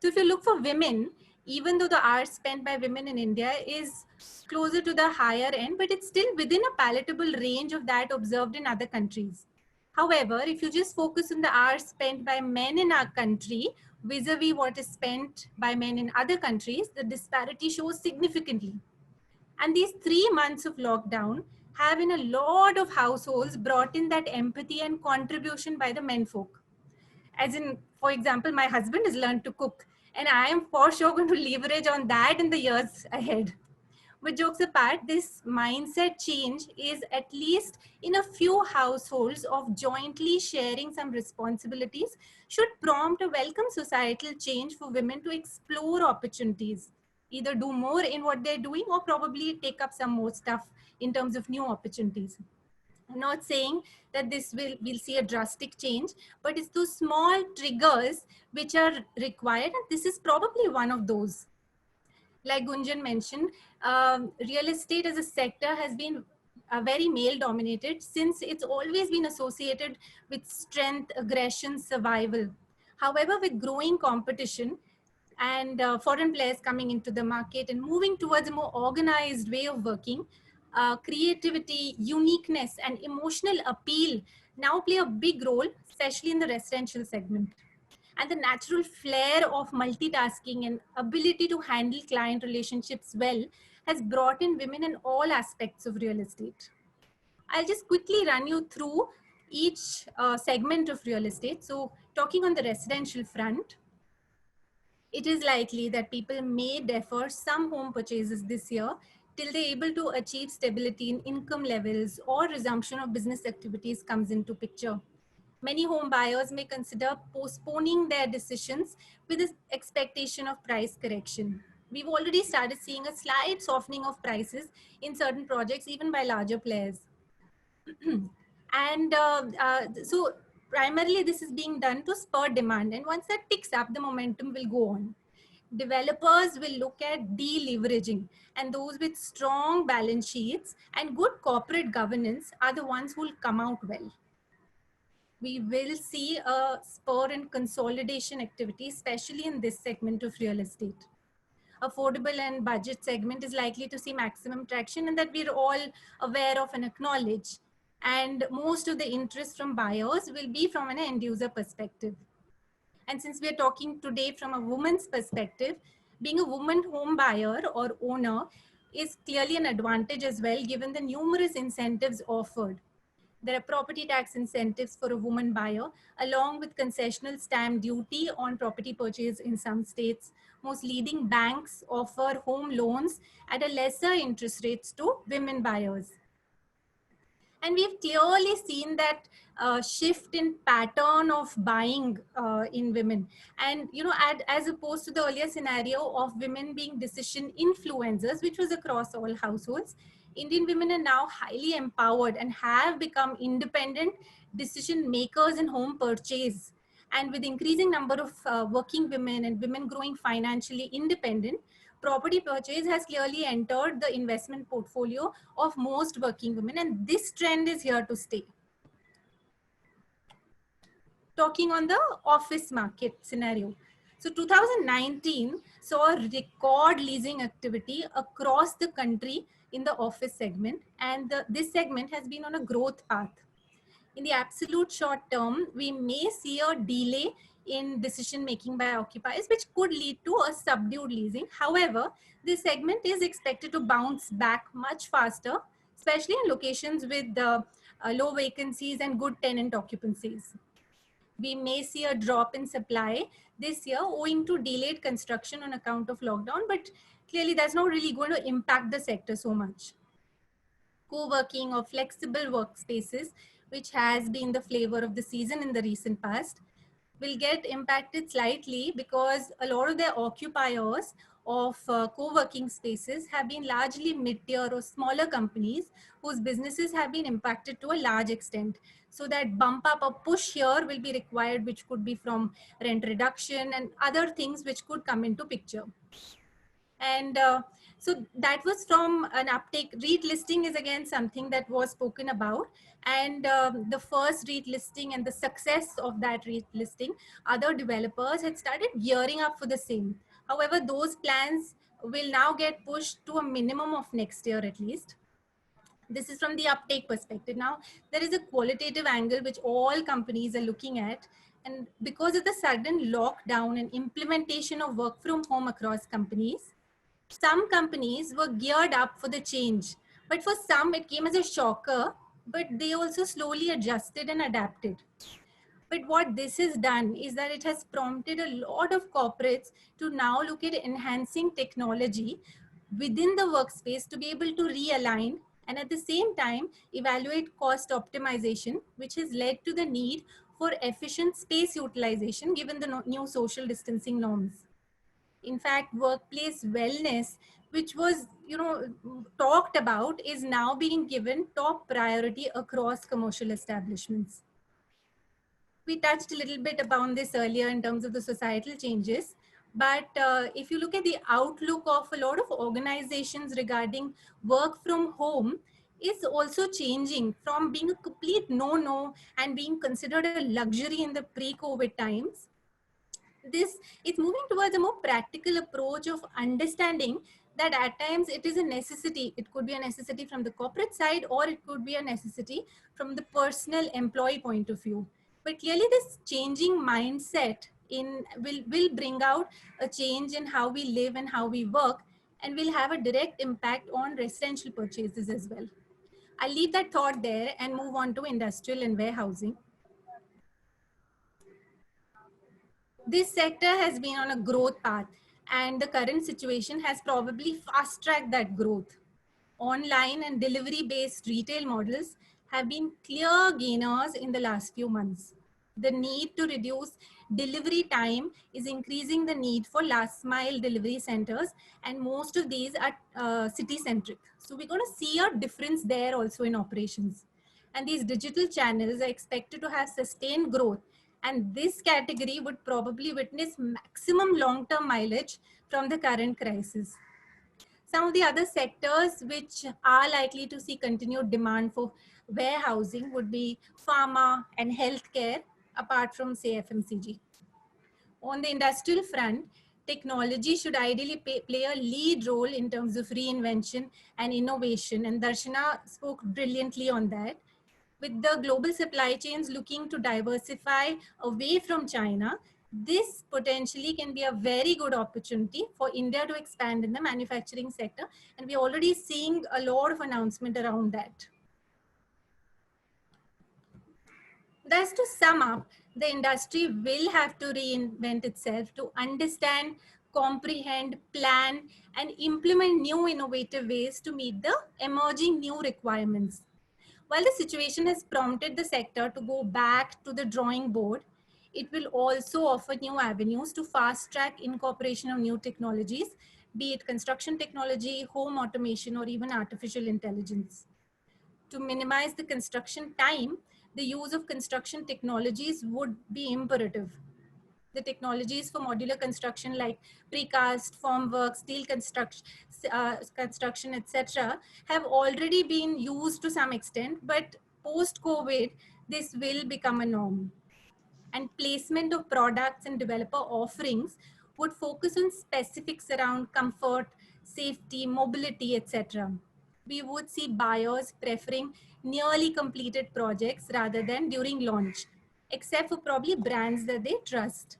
So if you look for women, even though the hours spent by women in India is closer to the higher end, but it's still within a palatable range of that observed in other countries. However, if you just focus on the hours spent by men in our country vis-a-vis what is spent by men in other countries, the disparity shows significantly. And these 3 months of lockdown have in a lot of households brought in that empathy and contribution by the menfolk. As in, for example, my husband has learned to cook, and I am for sure going to leverage on that in the years ahead. But jokes apart, this mindset change is at least in a few households of jointly sharing some responsibilities should prompt a welcome societal change for women to explore opportunities, either do more in what they're doing or probably take up some more stuff in terms of new opportunities. I'm not saying that we'll see a drastic change, but it's those small triggers which are required, and this is probably one of those. Like Gunjan mentioned, real estate as a sector has been very male dominated since it's always been associated with strength, aggression, survival. However, with growing competition and foreign players coming into the market and moving towards a more organized way of working, creativity, uniqueness, and emotional appeal now play a big role, especially in the residential segment. And the natural flair of multitasking and ability to handle client relationships well has brought in women in all aspects of real estate. I'll just quickly run you through each segment of real estate. So talking on the residential front, it is likely that people may defer some home purchases this year till they're able to achieve stability in income levels or resumption of business activities comes into picture. Many home buyers may consider postponing their decisions with the expectation of price correction. We've already started seeing a slight softening of prices in certain projects, even by larger players. And so primarily this is being done to spur demand. And once that picks up, the momentum will go on. Developers will look at deleveraging, and those with strong balance sheets and good corporate governance are the ones who will come out well. We will see a spur in consolidation activity, especially in this segment of real estate. Affordable and budget segment is likely to see maximum traction, and that we're all aware of and acknowledge. And most of the interest from buyers will be from an end user perspective. And since we're talking today from a woman's perspective, being a woman home buyer or owner is clearly an advantage as well, given the numerous incentives offered. There are property tax incentives for a woman buyer, along with concessional stamp duty on property purchase in some states. Most leading banks offer home loans at a lesser interest rates to women buyers. And we've clearly seen that shift in pattern of buying in women. And, you know, as opposed to the earlier scenario of women being decision influencers, which was across all households, Indian women are now highly empowered and have become independent decision makers in home purchase. And with increasing number of working women and women growing financially independent, property purchase has clearly entered the investment portfolio of most working women, and this trend is here to stay. Talking on the office market scenario. So 2019 saw a record leasing activity across the country in the office segment, and this segment has been on a growth path. In the absolute short term, we may see a delay in decision making by occupiers, which could lead to a subdued leasing. However, this segment is expected to bounce back much faster, especially in locations with low vacancies and good tenant occupancies. We may see a drop in supply this year owing to delayed construction on account of lockdown, but clearly that's not really going to impact the sector so much. Co-working or flexible workspaces, which has been the flavor of the season in the recent past, will get impacted slightly because a lot of their occupiers of co-working spaces have been largely mid-tier or smaller companies whose businesses have been impacted to a large extent. So that bump up or push here will be required, which could be from rent reduction and other things which could come into picture. And so that was from an uptake. REIT listing is again something that was spoken about. And the first REIT listing and the success of that REIT listing, other developers had started gearing up for the same. However, those plans will now get pushed to a minimum of next year at least. This is from the uptake perspective. Now, there is a qualitative angle which all companies are looking at. And because of the sudden lockdown and implementation of work from home across companies, some companies were geared up for the change, but for some it came as a shocker, but they also slowly adjusted and adapted. But what this has done is that it has prompted a lot of corporates to now look at enhancing technology within the workspace to be able to realign and at the same time evaluate cost optimization, which has led to the need for efficient space utilization given the new social distancing norms. In fact, workplace wellness, which was talked about, is now being given top priority across commercial establishments. We touched a little bit upon this earlier in terms of the societal changes, But if you look at the outlook of a lot of organizations regarding work from home, is also changing from being a complete no-no and being considered a luxury in the pre-COVID times. It's moving towards a more practical approach of understanding that at times it is a necessity. It could be a necessity from the corporate side, or it could be a necessity from the personal employee point of view. But clearly this changing mindset will bring out a change in how we live and how we work, and will have a direct impact on residential purchases as well. I'll leave that thought there and move on to industrial and warehousing. This sector has been on a growth path, and the current situation has probably fast-tracked that growth. Online and delivery-based retail models have been clear gainers in the last few months. The need to reduce delivery time is increasing the need for last-mile delivery centers, and most of these are city-centric. So we're going to see a difference there also in operations. And these digital channels are expected to have sustained growth, and this category would probably witness maximum long-term mileage from the current crisis. Some of the other sectors which are likely to see continued demand for warehousing would be pharma and healthcare, apart from, say, FMCG. On the industrial front, technology should ideally play a lead role in terms of reinvention and innovation, and Darshana spoke brilliantly on that. With the global supply chains looking to diversify away from China, this potentially can be a very good opportunity for India to expand in the manufacturing sector. And we're already seeing a lot of announcement around that. Thus, to sum up, the industry will have to reinvent itself to understand, comprehend, plan, and implement new innovative ways to meet the emerging new requirements. While the situation has prompted the sector to go back to the drawing board, it will also offer new avenues to fast-track incorporation of new technologies, be it construction technology, home automation, or even artificial intelligence. To minimize the construction time, the use of construction technologies would be imperative. The technologies for modular construction like precast, formwork, steel construction, etc., have already been used to some extent, but post-COVID, this will become a norm. And placement of products and developer offerings would focus on specifics around comfort, safety, mobility, etc. We would see buyers preferring nearly completed projects rather than during launch, except for probably brands that they trust.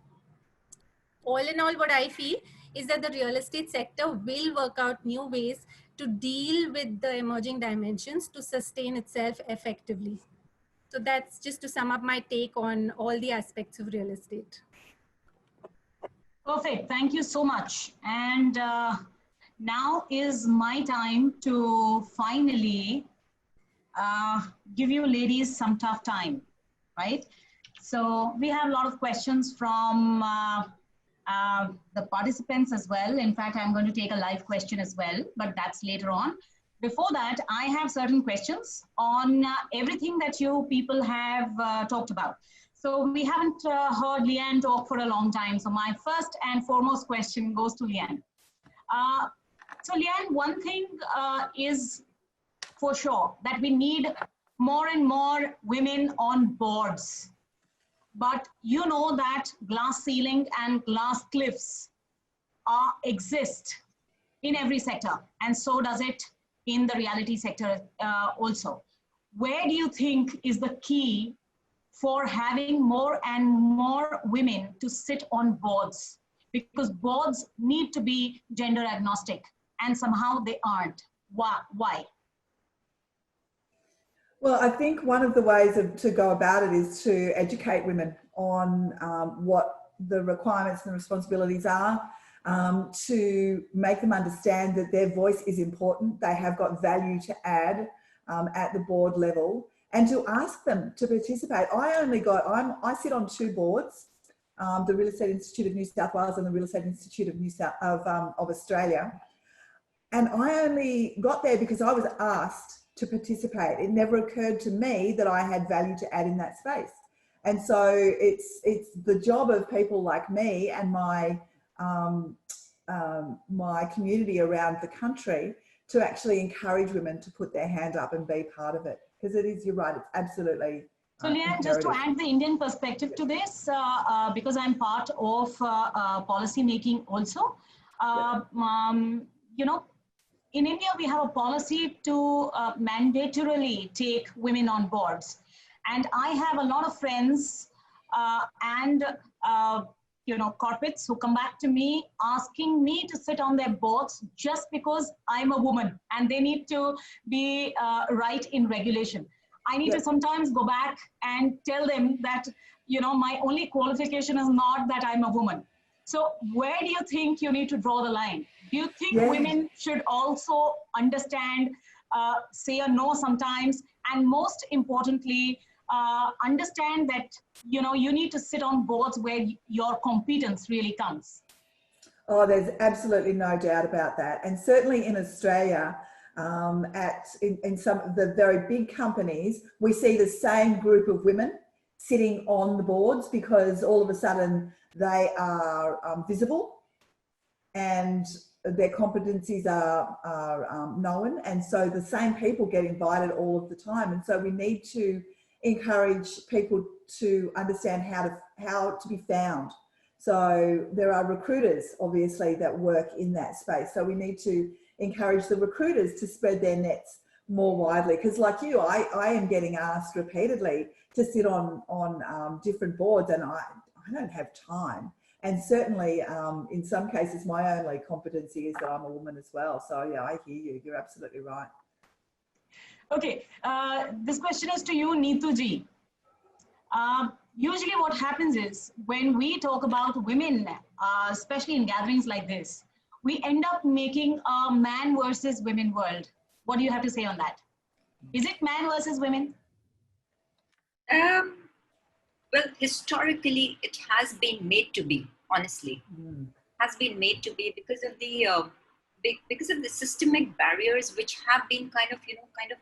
All in all, what I feel is that the real estate sector will work out new ways to deal with the emerging dimensions to sustain itself effectively. So that's just to sum up my take on all the aspects of real estate. Perfect. Thank you so much. And now is my time to finally give you ladies some tough time, right? So we have a lot of questions from the participants as well. In fact, I'm going to take a live question as well, but that's later on. Before that, I have certain questions on everything that you people have talked about. So we haven't heard Leanne talk for a long time. So my first and foremost question goes to Leanne. So Leanne, one thing is for sure that we need more and more women on boards. But you know that glass ceiling and glass cliffs exist in every sector, and so does it in the reality sector also. Where do you think is the key for having more and more women to sit on boards? Because boards need to be gender agnostic, and somehow they aren't. Why? Well, I think one of the ways to go about it is to educate women on what the requirements and responsibilities are, to make them understand that their voice is important, they have got value to add at the board level, and to ask them to participate. I sit on two boards, the Real Estate Institute of New South Wales and the Real Estate Institute of Australia. And I only got there because I was asked to participate. It never occurred to me that I had value to add in that space. And so it's the job of people like me and my my community around the country to actually encourage women to put their hand up and be part of it. Because it is, you're right, it's absolutely So Leanne, just to add the Indian perspective to this, because I'm part of policy making also, you know, in India, we have a policy to mandatorily take women on boards. And I have a lot of friends and you know, corporates who come back to me asking me to sit on their boards just because I'm a woman and they need to be right in regulation. I need to sometimes go back and tell them that, you know, my only qualification is not that I'm a woman. So where do you think you need to draw the line? Do you think women should also understand, say a no sometimes, and most importantly, understand that, you know, you need to sit on boards where your competence really counts? Oh, there's absolutely no doubt about that. And certainly in Australia, in some of the very big companies, we see the same group of women sitting on the boards because all of a sudden they are visible and their competencies are known. And so the same people get invited all of the time. And so we need to encourage people to understand how to be found. So there are recruiters, obviously, that work in that space. So we need to encourage the recruiters to spread their nets more widely. Because like you, I am getting asked repeatedly to sit on different boards, and I don't have time. And certainly, in some cases, my only competency is that I'm a woman as well. So yeah, I hear you. You're absolutely right. Okay, this question is to you, Neetu ji. Usually what happens is when we talk about women, especially in gatherings like this, we end up making a man versus women world. What do you have to say on that? Is it man versus women? Well, historically, it has been made to be, honestly. Has been made to be because of the systemic barriers which have been kind of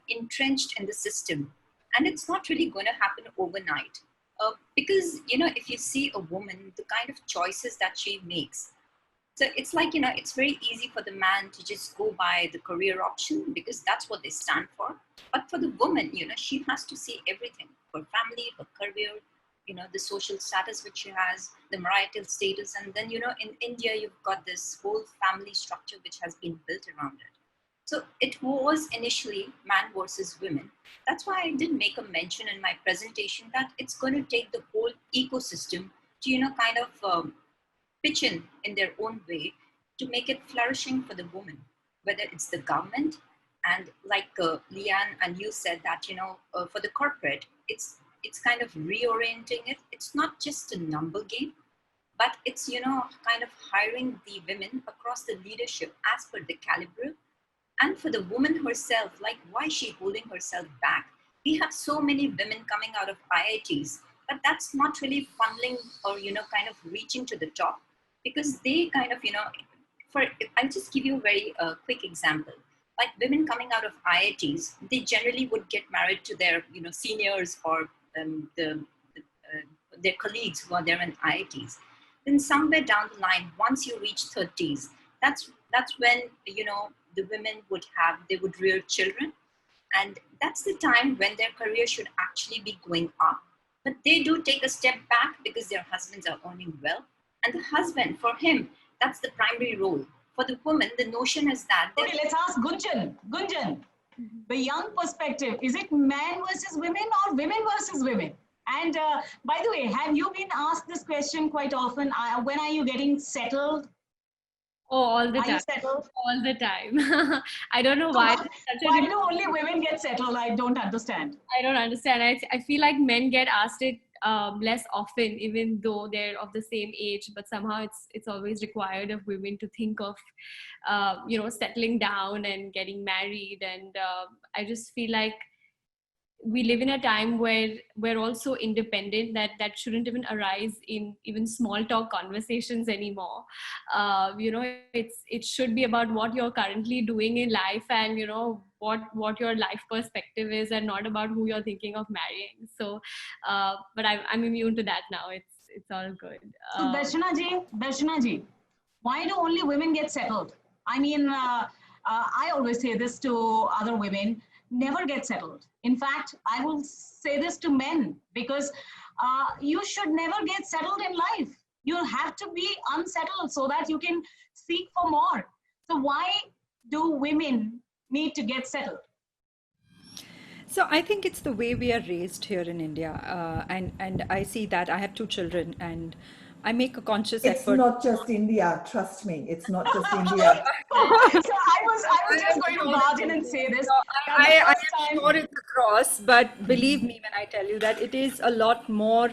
entrenched in the system. And it's not really going to happen overnight. Because, if you see a woman, the kind of choices that she makes, so it's like, it's very easy for the man to just go by the career option because that's what they stand for. But for the woman, she has to see everything: her family, her career, the social status which she has, the marital status. And then, in India, you've got this whole family structure which has been built around it. So it was initially man versus women. That's why I did make a mention in my presentation that it's going to take the whole ecosystem to, pitch in their own way to make it flourishing for the woman, whether it's the government. And like Leanne and you said that, for the corporate, it's kind of reorienting it. It's not just a number game, but it's, kind of hiring the women across the leadership as per the caliber. And for the woman herself, like, why is she holding herself back? We have so many women coming out of IITs, but that's not really funneling or, kind of reaching to the top, because they kind of, I'll just give you a very quick example. Like women coming out of IITs, they generally would get married to their, seniors or their colleagues who are there in IITs. Then somewhere down the line, once you reach 30s, that's when, the women they would rear children. And that's the time when their career should actually be going up. But they do take a step back because their husbands are earning well. And the husband, for him, that's the primary role. For the woman, the notion is that... Okay, let's ask Gunjan. Gunjan, the young perspective, is it man versus women or women versus women? And by the way, have you been asked this question quite often? When are you getting settled? Oh, all the time. Are you settled? All the time. I don't know why. Why do only women get settled? I don't understand. I don't understand. I feel like men get asked it less often, even though they're of the same age. But somehow it's always required of women to think of, settling down and getting married. And I just feel like we live in a time where we're also independent, that shouldn't even arise in even small talk conversations anymore. It should be about what you're currently doing in life and, what your life perspective is, and not about who you're thinking of marrying. So, but I'm immune to that now. It's all good. So Darshana ji, Why do only women get settled? I mean, I always say this to other women, never get settled. In fact, I will say this to men because you should never get settled in life. You have to be unsettled so that you can seek for more. So why do women need to get settled? So I think it's the way we are raised here in India, and I see that I have two children, and I make a conscious It's effort. not just India, trust me. It's not just India. So I was just going to barge in and say this. I am sure it's across, but believe me when I tell you that it is a lot more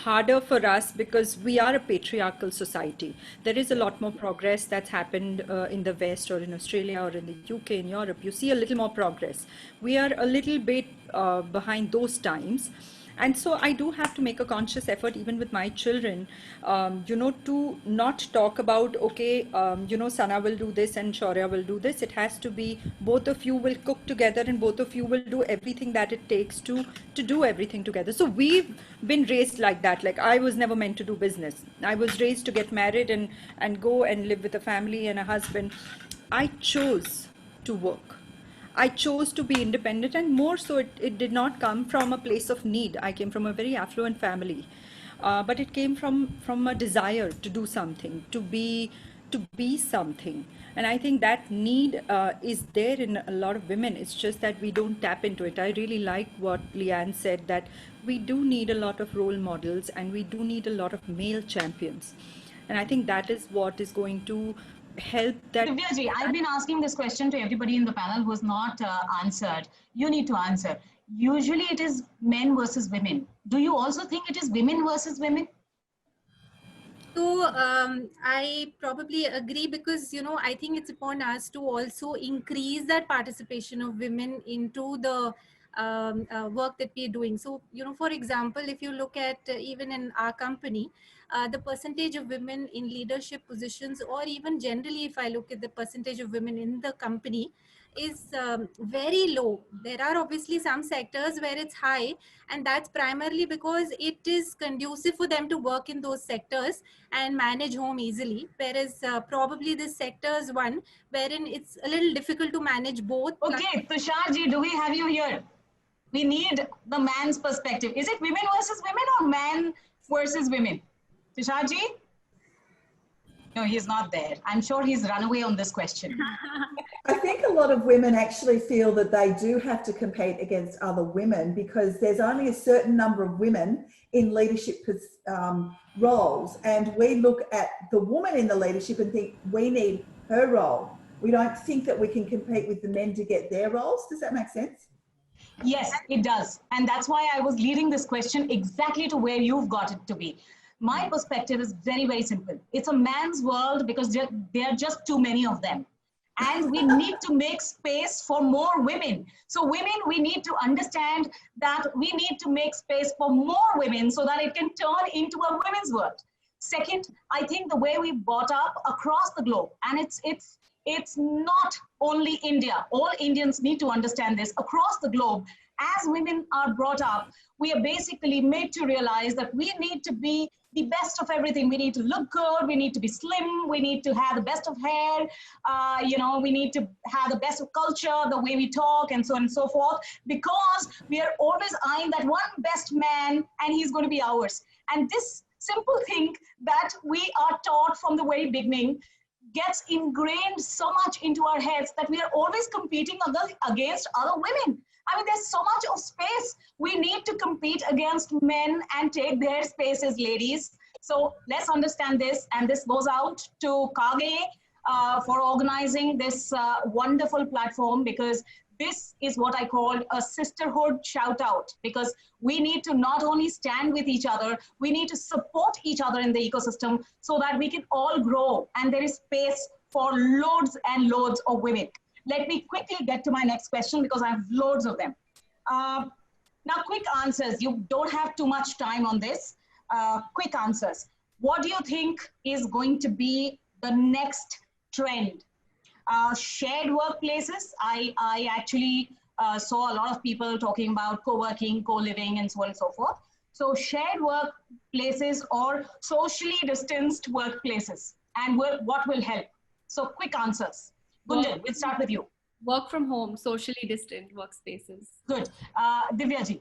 harder for us because we are a patriarchal society. There is a lot more progress that's happened in the West or in Australia or in the UK, in Europe. You see a little more progress. We are a little bit behind those times. And so I do have to make a conscious effort, even with my children, to not talk about, okay, Sana will do this and Shaurya will do this. It has to be both of you will cook together and both of you will do everything that it takes to do everything together. So we've been raised like that. Like I was never meant to do business. I was raised to get married and go and live with a family and a husband. I chose to work. I chose to be independent, and more so it did not come from a place of need. I came from a very affluent family, but it came from a desire to do something, to be something. And I think that need is there in a lot of women. It's just that we don't tap into it. I really like what Leanne said, that we do need a lot of role models and we do need a lot of male champions. And I think that is what is going to help that. Divyaji, I've been asking this question to everybody in the panel who has not answered. You need to answer. Usually it is men versus women. Do you also think it is women versus women? So I probably agree because, I think it's upon us to also increase that participation of women into the work that we're doing. So, for example, if you look at even in our company, the percentage of women in leadership positions, or even generally, if I look at the percentage of women in the company, is very low. There are obviously some sectors where it's high, and that's primarily because it is conducive for them to work in those sectors and manage home easily, whereas probably this sector is one wherein it's a little difficult to manage both. Okay, Tusharji, do we have you here? We need the man's perspective. Is it women versus women or man versus women? Tusharji? No, he's not there. I'm sure he's run away on this question. I think a lot of women actually feel that they do have to compete against other women because there's only a certain number of women in leadership roles, and we look at the woman in the leadership and think we need her role. We don't think that we can compete with the men to get their roles. Does that make sense? Yes, it does. And that's why I was leading this question exactly to where you've got it to be. My perspective is very, very simple. It's a man's world because there are just too many of them. And we need to make space for more women. So women, we need to understand that we need to make space for more women so that it can turn into a women's world. Second, I think the way we brought up across the globe, and it's not only India. All Indians need to understand this. Across the globe, as women are brought up, we are basically made to realize that we need to be the best of everything. We need to look good. We need to be slim. We need to have the best of hair. We need to have the best of culture, the way we talk, and so on and so forth, because we are always eyeing that one best man, and he's going to be ours. And this simple thing that we are taught from the very beginning gets ingrained so much into our heads that we are always competing against other women. I mean, there's so much of space. We need to compete against men and take their spaces, ladies. So let's understand this. And this goes out to Cagaay for organizing this wonderful platform, because this is what I call a sisterhood shout out, because we need to not only stand with each other, we need to support each other in the ecosystem so that we can all grow and there is space for loads and loads of women. Let me quickly get to my next question because I have loads of them. Now, quick answers. You don't have too much time on this. Quick answers. What do you think is going to be the next trend? Shared workplaces. I actually saw a lot of people talking about co-working, co-living, and so on and so forth. So shared workplaces or socially distanced workplaces. and what will help? So quick answers. Gunjan, we'll start with you. Work from home, socially distant workspaces. Good. Divyaji.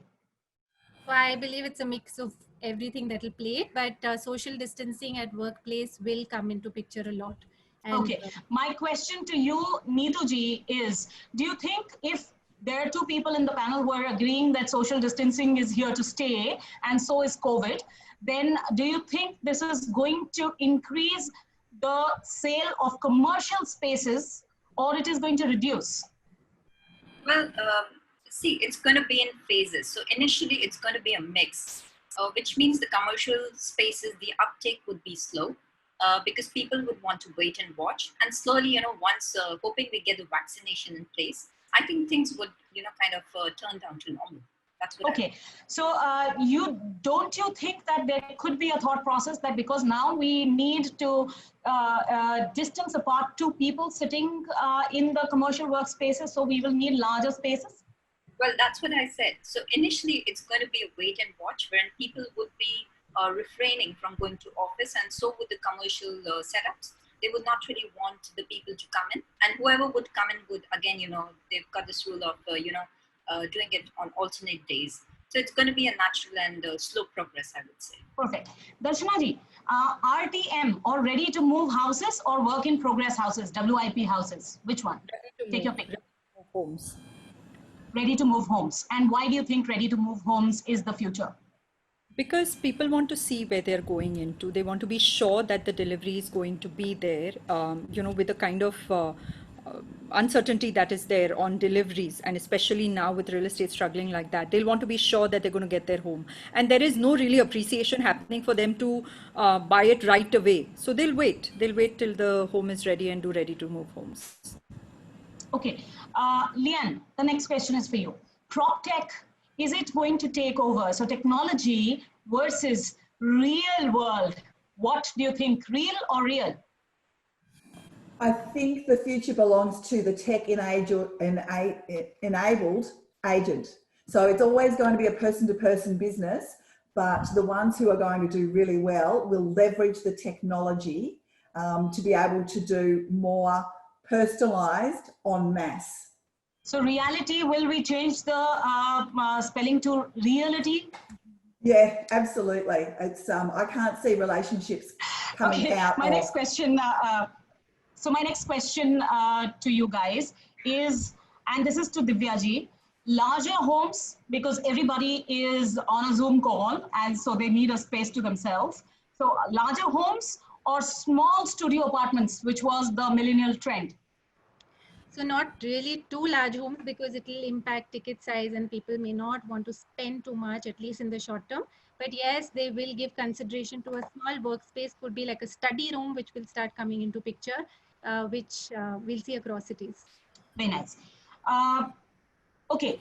So I believe it's a mix of everything that will play, but social distancing at workplace will come into picture a lot. And, okay. My question to you, Neetuji, is do you think if there are two people in the panel who are agreeing that social distancing is here to stay and so is COVID, then do you think this is going to increase the sale of commercial spaces or it is going to reduce? Well, see, it's going to be in phases. So initially, it's going to be a mix, which means the commercial spaces, the uptake would be slow because people would want to wait and watch. And slowly, once hoping we get the vaccination in place, I think things would, kind of turn down to normal. That's what okay. So don't you think that there could be a thought process that because now we need to distance apart two people sitting in the commercial workspaces, so we will need larger spaces? Well, that's what I said. So initially, it's going to be a wait and watch, wherein people would be refraining from going to office, and so would the commercial setups. They would not really want the people to come in, and whoever would come in would, again, they've got this rule of, doing it on alternate days. So it's going to be a natural and slow progress, I would say. Perfect. Darshanaji, RTM or ready to move houses or work in progress houses, WIP houses? Which one? Take your pick. Homes. Ready to move homes. And why do you think ready to move homes is the future? Because people want to see where they're going into. They want to be sure that the delivery is going to be there, with the kind of uncertainty that is there on deliveries, and especially now with real estate struggling like that, they'll want to be sure that they're going to get their home. And there is no really appreciation happening for them to buy it right away. So they'll wait till the home is ready and do ready to move homes. Okay. Lian, the next question is for you. Prop tech, is it going to take over? So technology versus real world. What do you think, real or real? I think the future belongs to the tech enabled agent. So it's always going to be a person-to-person business, but the ones who are going to do really well will leverage the technology to be able to do more personalized en masse. So reality, will we change the spelling to reality? Yeah, absolutely. It's I can't see relationships coming out. My next question. So my next question to you guys is, and this is to Divyaji, larger homes, because everybody is on a Zoom call and so they need a space to themselves. So larger homes or small studio apartments, which was the millennial trend? So not really too large homes because it will impact ticket size and people may not want to spend too much, at least in the short term. But yes, they will give consideration to a small workspace, could be like a study room, which will start coming into picture, which we'll see across cities. Very nice. Okay,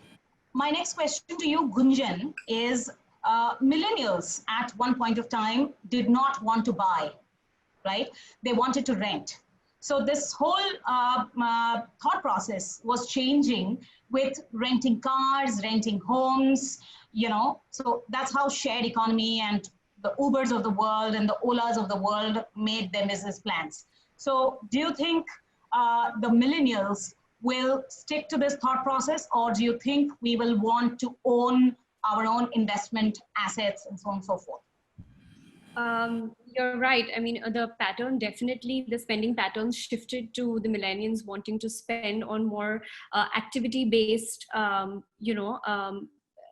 my next question to you, Gunjan, is millennials at one point of time did not want to buy, right? They wanted to rent. So this whole thought process was changing with renting cars, renting homes, so that's how shared economy and the Ubers of the world and the Olas of the world made their business plans. So do you think the millennials will stick to this thought process, or do you think we will want to own our own investment assets and so on and so forth? You're right. I mean, the pattern, definitely the spending patterns shifted to the millennials wanting to spend on more activity-based,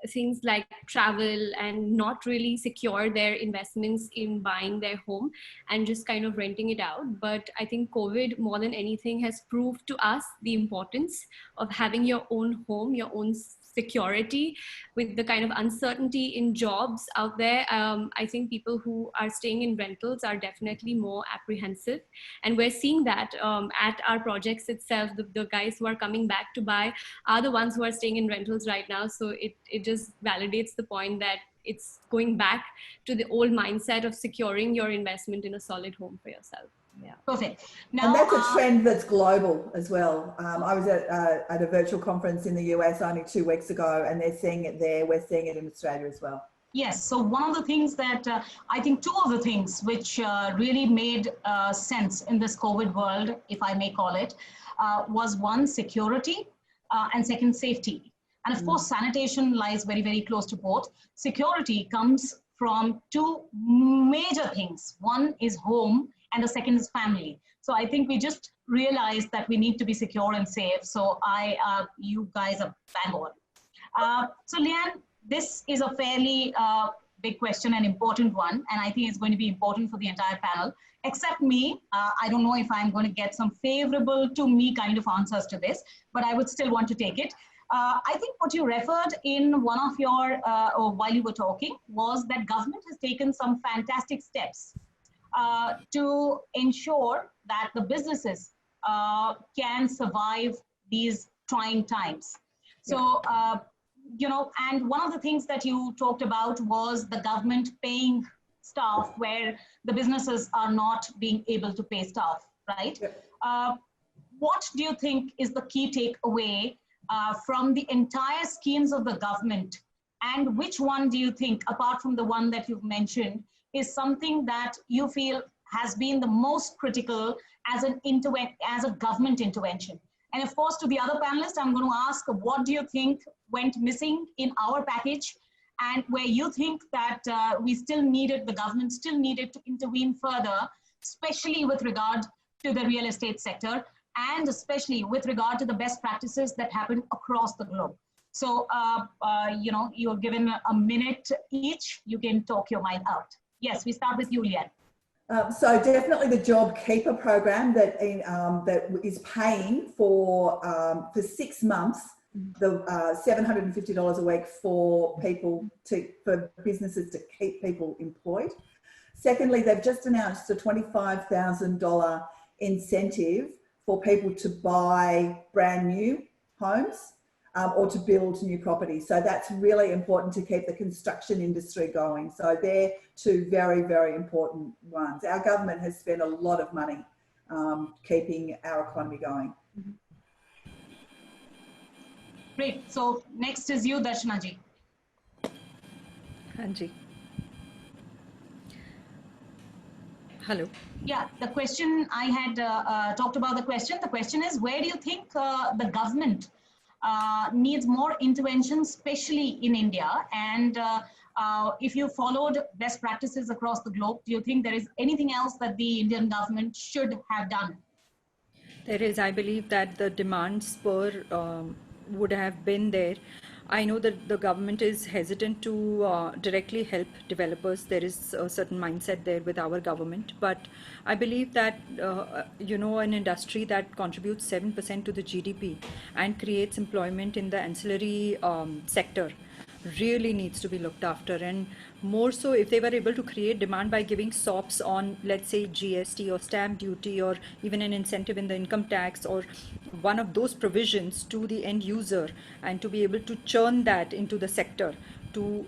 things like travel, and not really secure their investments in buying their home and just kind of renting it out. But I think COVID, more than anything, has proved to us the importance of having your own home, your own security. With the kind of uncertainty in jobs out there, I think people who are staying in rentals are definitely more apprehensive. And we're seeing that at our projects itself. The guys who are coming back to buy are the ones who are staying in rentals right now. So it just validates the point that it's going back to the old mindset of securing your investment in a solid home for yourself. Yeah. Perfect. Now, and that's a trend that's global as well. I was at a virtual conference in the US only 2 weeks ago, and they're seeing it there. We're seeing it in Australia as well. Yes, so one of the things that I think two of the things which really made sense in this COVID world, if I may call it, was one, security, and second, safety. And of course, sanitation lies very, very close to both. Security comes from two major things. One is home, and the second is family. So I think we just realized that we need to be secure and safe. So you guys are bang on. So Leanne, this is a fairly big question and important one, and I think it's going to be important for the entire panel. Except me, I don't know if I'm going to get some favorable to me kind of answers to this, but I would still want to take it. I think what you referred in one of your, or while you were talking, was that government has taken some fantastic steps to ensure that the businesses can survive these trying times. So, you know, and one of the things that you talked about was the government paying staff where the businesses are not being able to pay staff, right? What do you think is the key takeaway from the entire schemes of the government? And which one do you think, apart from the one that you've mentioned, is something that you feel has been the most critical as a government intervention? And of course, to the other panelists, I'm going to ask, what do you think went missing in our package, and where you think that the government still needed to intervene further, especially with regard to the real estate sector, and especially with regard to the best practices that happen across the globe. So, you know, you're given a minute each. You can talk your mind out. Yes, we start with you, Leanne. So definitely the Job Keeper program that is paying for 6 months the $750 a week for businesses to keep people employed. Secondly, they've just announced a $25,000 incentive for people to buy brand new homes or to build new properties. So that's really important to keep the construction industry going. So they're two very, very important ones. Our government has spent a lot of money keeping our economy going. Great. So next is you, Darshana ji. Anji. Hello. Yeah, the question I had talked about the question. The question is, where do you think the government needs more intervention, especially in India? And if you followed best practices across the globe, do you think there is anything else that the Indian government should have done? There is. I believe that the demand spur would have been there. I know that the government is hesitant to directly help developers. There is a certain mindset there with our government, but I believe that you know, an industry that contributes 7% to the GDP and creates employment in the ancillary sector really needs to be looked after, and more so if they were able to create demand by giving SOPs on, let's say, GST or stamp duty, or even an incentive in the income tax, or one of those provisions to the end user, and to be able to churn that into the sector to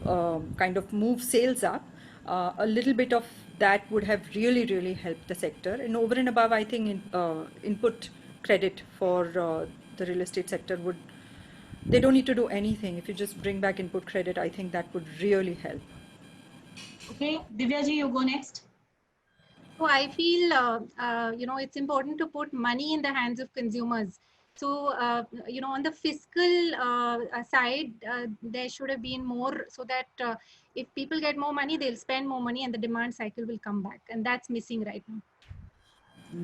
kind of move sales up. A little bit of that would have really helped the sector. And over and above, I think input credit for the real estate sector would, they don't need to do anything. If you just bring back input credit, I think that would really help. Okay, Divya ji, you go next. So I feel, you know, it's important to put money in the hands of consumers. So, you know, on the fiscal side, there should have been more, so that if people get more money, they'll spend more money and the demand cycle will come back. And that's missing right now.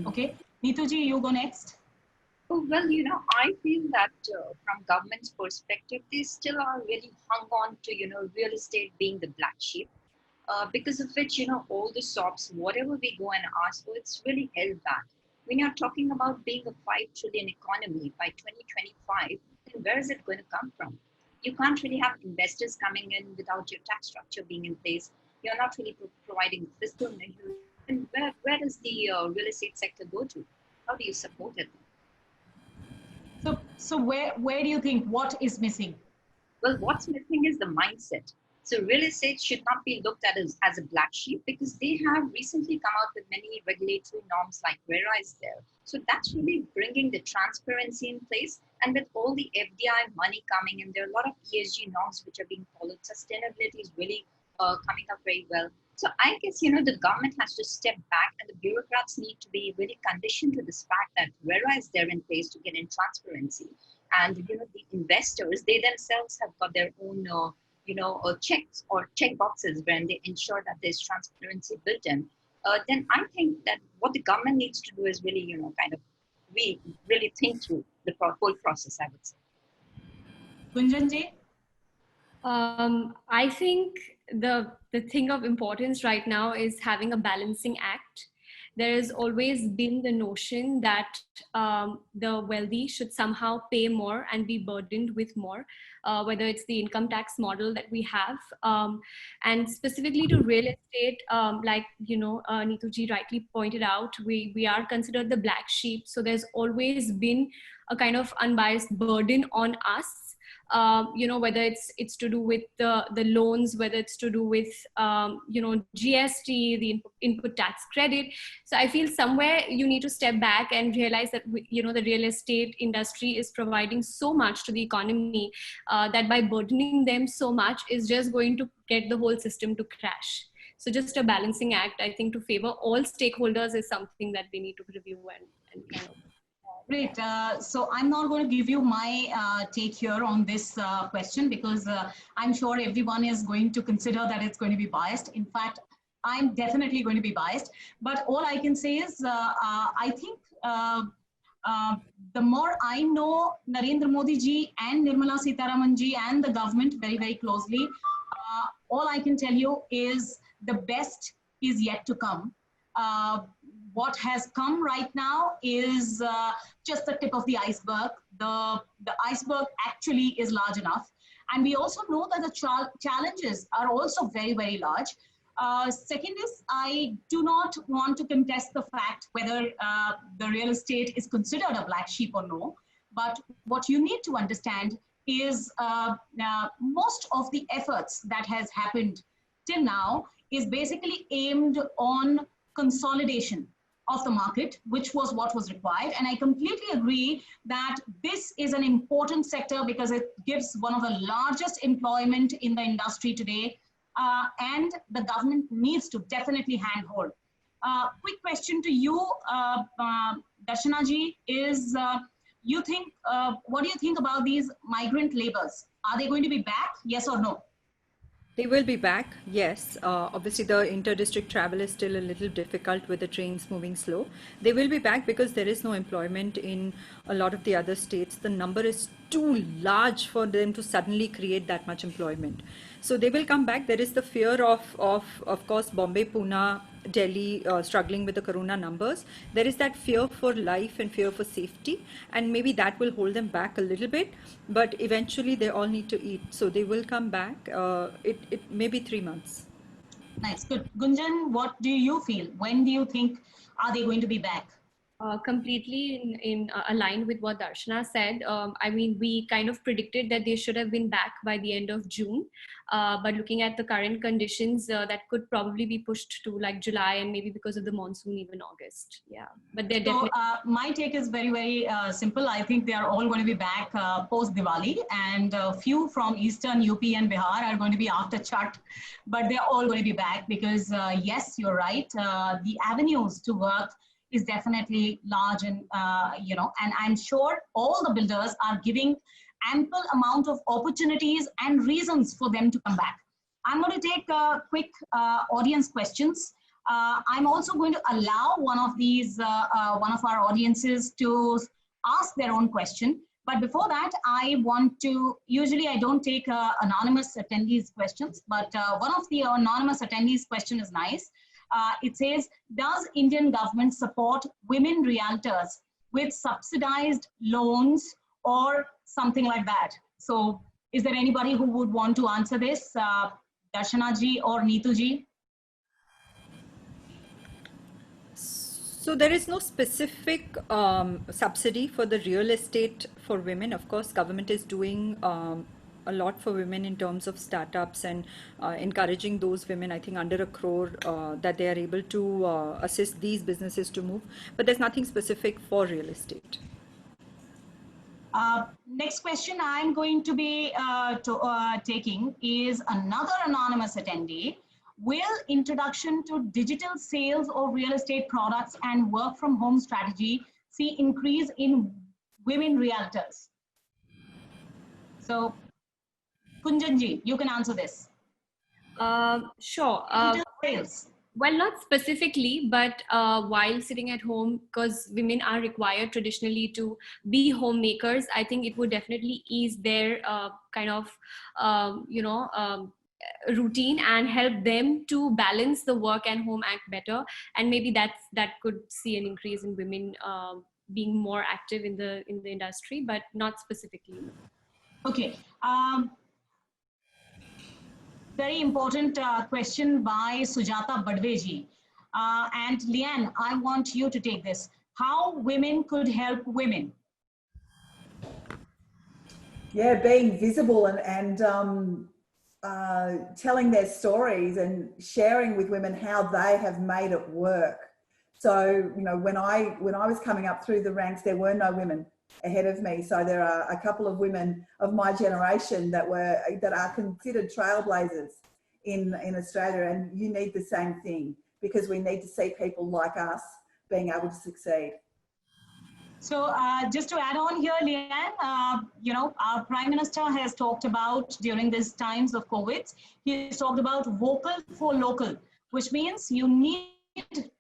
Okay, Neetu ji, you go next. Oh, well, you know, I feel that from government's perspective, they still are really hung on to, you know, real estate being the black sheep. Because of which, you know, all the SOPs, whatever we go and ask for, it's really held back. When you're talking about being a 5 trillion economy by 2025, then where is it going to come from? You can't really have investors coming in without your tax structure being in place. You're not really providing fiscal measures. And where does the real estate sector go to? How do you support it? So where do you think, what is missing? Well, what's missing is the mindset. So real estate should not be looked at as a black sheep, because they have recently come out with many regulatory norms like RERA is there. So that's really bringing the transparency in place. And with all the FDI money coming in, there are a lot of ESG norms which are being followed. Sustainability is really coming up very well. So I guess, you know, the government has to step back and the bureaucrats need to be really conditioned to this fact that whereas they're in place to get in transparency, and, you know, the investors, they themselves have got their own, checks or check boxes when they ensure that there's transparency built in, then I think that what the government needs to do is really, you know, kind of really think through the whole process, I would say. Gunjanji? I think the thing of importance right now is having a balancing act. There has always been the notion that the wealthy should somehow pay more and be burdened with more, whether it's the income tax model that we have. And specifically to real estate, like, Neetuji rightly pointed out, we are considered the black sheep. So there's always been a kind of unbiased burden on us. Whether it's to do with the loans, whether it's to do with, GST, the input tax credit. So I feel somewhere you need to step back and realize that, the real estate industry is providing so much to the economy that by burdening them so much is just going to get the whole system to crash. So just a balancing act, I think, to favor all stakeholders is something that we need to review and kind of. Great. So I'm not going to give you my take here on this question because I'm sure everyone is going to consider that it's going to be biased. In fact, I'm definitely going to be biased. But all I can say is I think the more I know Narendra Modi ji and Nirmala Sitharaman ji and the government very, very closely, all I can tell you is the best is yet to come. What has come right now is just the tip of the iceberg. The iceberg actually is large enough. And we also know that the challenges are also very, very large. Second is, I do not want to contest the fact whether the real estate is considered a black sheep or no. But what you need to understand is most of the efforts that has happened till now is basically aimed on consolidation of the market, which was what was required. And I completely agree that this is an important sector because it gives one of the largest employment in the industry today. And the government needs to definitely handhold. Quick question to you, Darshana ji, is what do you think about these migrant laborers? Are they going to be back? Yes or no? They will be back, yes. Obviously, the inter-district travel is still a little difficult with the trains moving slow. They will be back because there is no employment in a lot of the other states. The number is too large for them to suddenly create that much employment. So they will come back. There is the fear of course, Bombay, Pune, Delhi struggling with the corona numbers. There is that fear for life and fear for safety, and maybe that will hold them back a little bit, but eventually they all need to eat, so they will come back. It may be 3 months. Nice, good. Gunjan, what do you feel? When do you think are they going to be back? Completely in aligned with what Darshana said. I mean, we kind of predicted that they should have been back by the end of June. But looking at the current conditions, that could probably be pushed to like July and maybe because of the monsoon, even August. Yeah, but they're definitely. My take is very, very simple. I think they are all going to be back post Diwali, and a few from Eastern UP and Bihar are going to be after Chhath, but they're all going to be back because yes, you're right. The avenues to work is definitely large, and and I'm sure all the builders are giving ample amount of opportunities and reasons for them to come back. I'm going to take quick audience questions. I'm also going to allow one of our audiences to ask their own question. But before that, usually I don't take anonymous attendees questions, but one of the anonymous attendees question is nice. It says, does Indian government support women realtors with subsidized loans or something like that? So is there anybody who would want to answer this? Darshana ji or Neetu ji? So there is no specific subsidy for the real estate for women. Of course, government is doing a lot for women in terms of startups and encouraging those women, I think under 1 crore, that they are able to assist these businesses to move. But there's nothing specific for real estate. Next question I'm going to be taking is another anonymous attendee. Will introduction to digital sales of real estate products and work from home strategy see increase in women realtors? So, Kunjanji, you can answer this. Sure. Digital sales. Well, not specifically, but while sitting at home, because women are required traditionally to be homemakers, I think it would definitely ease their routine and help them to balance the work and home act better. And maybe that could see an increase in women being more active in the industry, but not specifically. Okay. Very important question by Sujata Badveji. And Leanne, I want you to take this. How women could help women? Yeah, being visible and telling their stories and sharing with women how they have made it work. So, you know, when I was coming up through the ranks, there were no women ahead of me. So there are a couple of women of my generation that are considered trailblazers in Australia, and you need the same thing, because we need to see people like us being able to succeed. So just to add on here, Leanne, you know, our Prime Minister has talked about during these times of COVID, he's talked about vocal for local, which means you need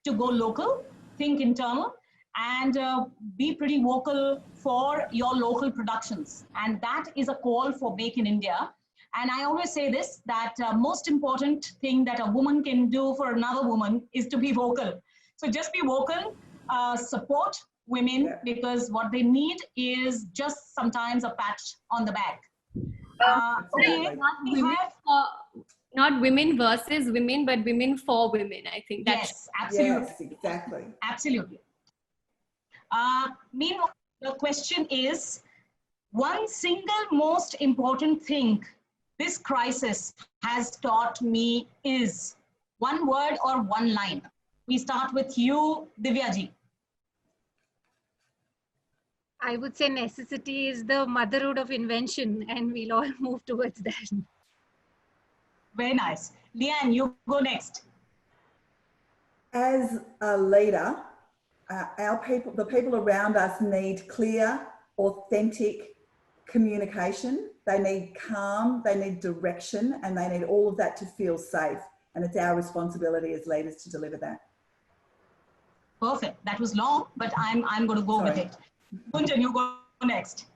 to go local, think internal, and be pretty vocal for your local productions. And that is a call for Make in India. And I always say this, that most important thing that a woman can do for another woman is to be vocal. So just be vocal, support women, because what they need is just sometimes a pat on the back. Okay, not women versus women, but women for women. I think that's yes, absolutely. Yes, exactly. Absolutely. Meanwhile, the question is, one single most important thing this crisis has taught me is, one word or one line. We start with you, Divyaji. I would say necessity is the motherhood of invention, and we'll all move towards that. Very nice. Leanne, you go next. As a leader, the people around us need clear, authentic communication. They need calm, they need direction, and they need all of that to feel safe. And it's our responsibility as leaders to deliver that. Perfect. That was long, but I'm going to go with it. Gunjan, you go next.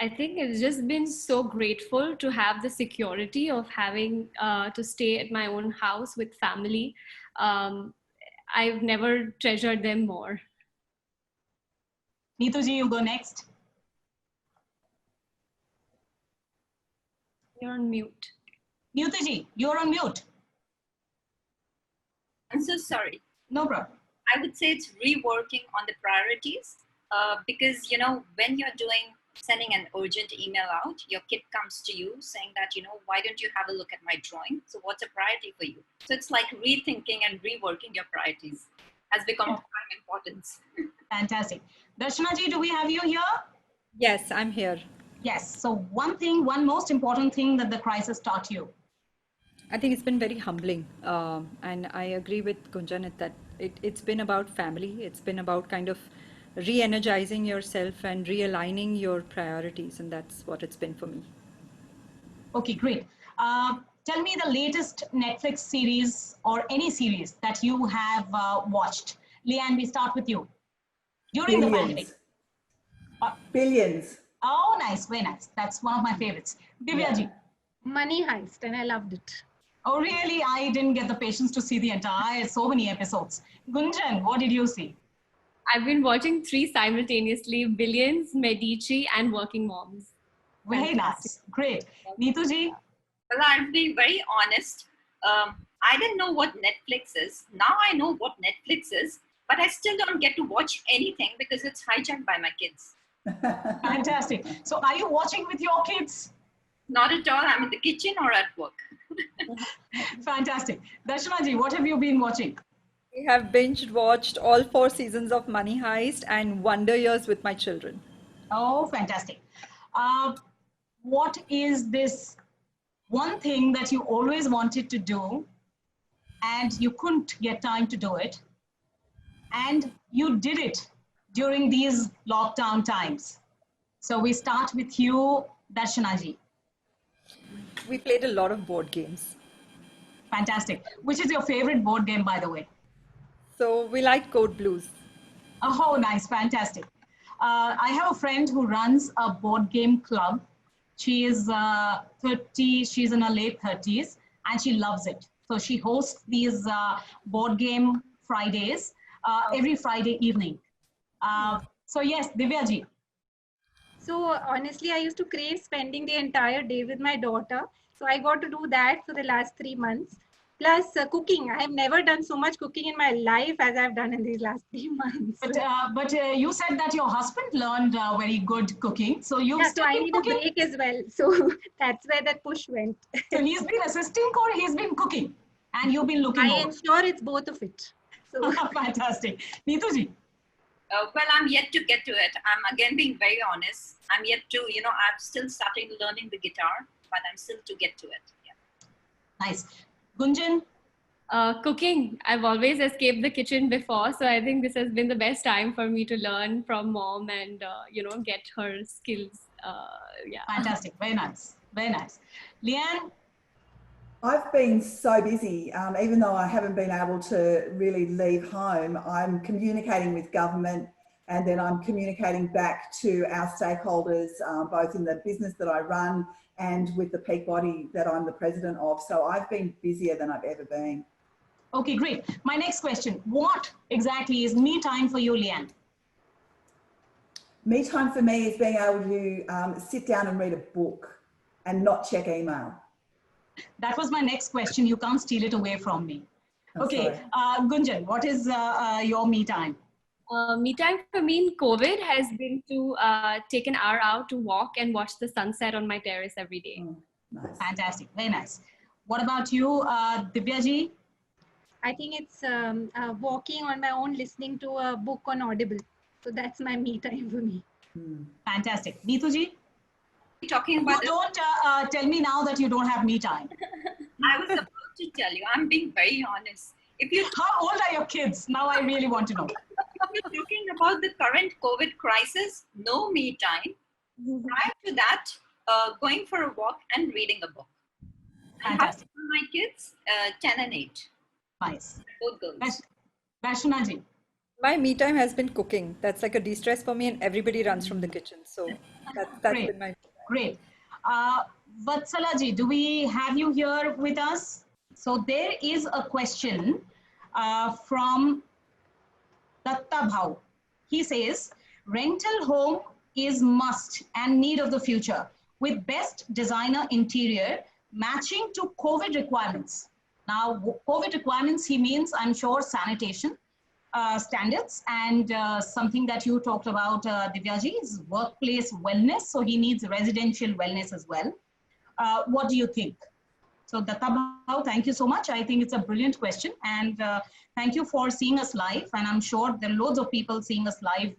I think it's just been so grateful to have the security of having to stay at my own house with family. I've never treasured them more. Neetuji, you go next. You're on mute. Neetuji, you're on mute. I'm so sorry. No problem. I would say it's reworking on the priorities, because, you know, when you're sending an urgent email out, your kid comes to you saying that, you know, why don't you have a look at my drawing? So what's a priority for you? So it's like rethinking and reworking your priorities has become of prime importance. Fantastic. Darshanaji, do we have you here? Yes, I'm here. Yes. So one most important thing that the crisis taught you. I think it's been very humbling. And I agree with Gunjan that it's been about family. It's been about kind of re-energizing yourself and realigning your priorities. And that's what it's been for me. Okay, great. Tell me the latest Netflix series or any series that you have watched. Leanne, we start with you. During the pandemic. Billions. Oh, nice. Very nice. That's one of my favorites. Divyaji. Yeah. Money Heist, and I loved it. Oh, really? I didn't get the patience to see the entire, so many episodes. Gunjan, what did you see? I've been watching 3 simultaneously: Billions, Medici, and Working Moms. Very nice. Great. Neetuji? Well, I'll be very honest. I didn't know what Netflix is. Now I know what Netflix is, but I still don't get to watch anything because it's hijacked by my kids. Fantastic. So are you watching with your kids? Not at all. I'm in the kitchen or at work. Fantastic. Darshanaji, what have you been watching? We have binge watched all 4 seasons of Money Heist and Wonder Years with my children. Oh, fantastic. What is this one thing that you always wanted to do and you couldn't get time to do it, and you did it during these lockdown times? So we start with you, Darshanaji. We played a lot of board games. Fantastic. Which is your favorite board game, by the way? So we like Code Blues. Oh, nice. Fantastic. I have a friend who runs a board game club. She is 30, she's in her late 30s, and she loves it. So she hosts these board game Fridays every Friday evening. So yes, Divyaji. So honestly, I used to crave spending the entire day with my daughter. So I got to do that for the last 3 months. Plus cooking. I have never done so much cooking in my life as I've done in these last 3 months. But you said that your husband learned very good cooking. So you've yeah, still so I been need cooking? a break as well. So that's where that push went. So he's been assisting or he's been cooking? And you've been looking I am sure it's both of it. So fantastic. Neetuji. Well, I'm yet to get to it. I'm again being very honest. I'm yet to, I'm still starting learning the guitar, but I'm still to get to it. Yeah. Nice. Gunjan? Cooking. I've always escaped the kitchen before, so I think this has been the best time for me to learn from mom and get her skills. Yeah. Fantastic. Very nice. Very nice. Leanne? I've been so busy, even though I haven't been able to really leave home. I'm communicating with government, and then I'm communicating back to our stakeholders, both in the business that I run and with the peak body that I'm the president of. So I've been busier than I've ever been. Okay, great. My next question, what exactly is me time for you, Leanne? Me time for me is being able to sit down and read a book and not check email. That was my next question. You can't steal it away from me. Okay, Gunjan, what is your me time? Me time for me in COVID has been to take an hour out to walk and watch the sunset on my terrace every day. Nice. Fantastic, very nice. What about you, Divyaji? I think it's walking on my own, listening to a book on Audible. So that's my me time for me. Fantastic. Neetuji? Talking about you don't tell me now that you don't have me time. I was about to tell you, I'm being very honest. How old are your kids? Now I really want to know. If you're talking about the current COVID crisis, no me time. Prior to that, going for a walk and reading a book. Fantastic. And my kids, 10 and 8. Nice. Both girls. Darshanaji? My me time has been cooking. That's like a de-stress for me, and everybody runs from the kitchen. So that's been my... Great. Vatsalaji, do we have you here with us? So there is a question from Datta Bhau. He says, rental home is must and need of the future with best designer interior matching to COVID requirements. Now, COVID requirements, he means, I'm sure, sanitation standards and something that you talked about, Divyaji, is workplace wellness. So he needs residential wellness as well. What do you think? So Datta Bhau, thank you so much. I think it's a brilliant question, and thank you for seeing us live. And I'm sure there are loads of people seeing us live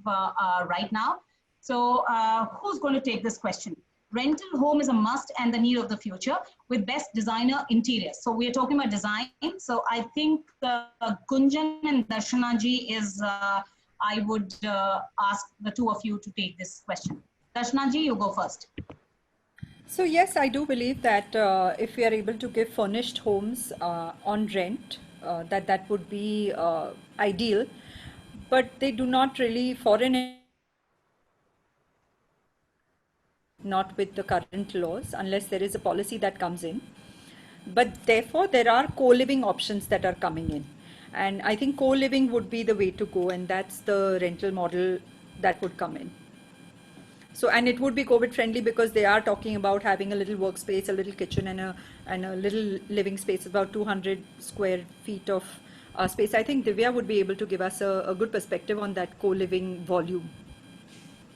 right now. So who's going to take this question? Rental home is a must and the need of the future with best designer interiors. So we are talking about design. So I think Gunjan and Darshanaji is, I would ask the two of you to take this question. Darshanaji, you go first. So yes, I do believe that if we are able to give furnished homes on rent, that would be ideal. But they do not really not with the current laws, unless there is a policy that comes in. But therefore, there are co-living options that are coming in. And I think co-living would be the way to go, and that's the rental model that would come in. So, and it would be COVID friendly because they are talking about having a little workspace, a little kitchen and a little living space, about 200 square feet of space. I think Divya would be able to give us a good perspective on that co-living volume.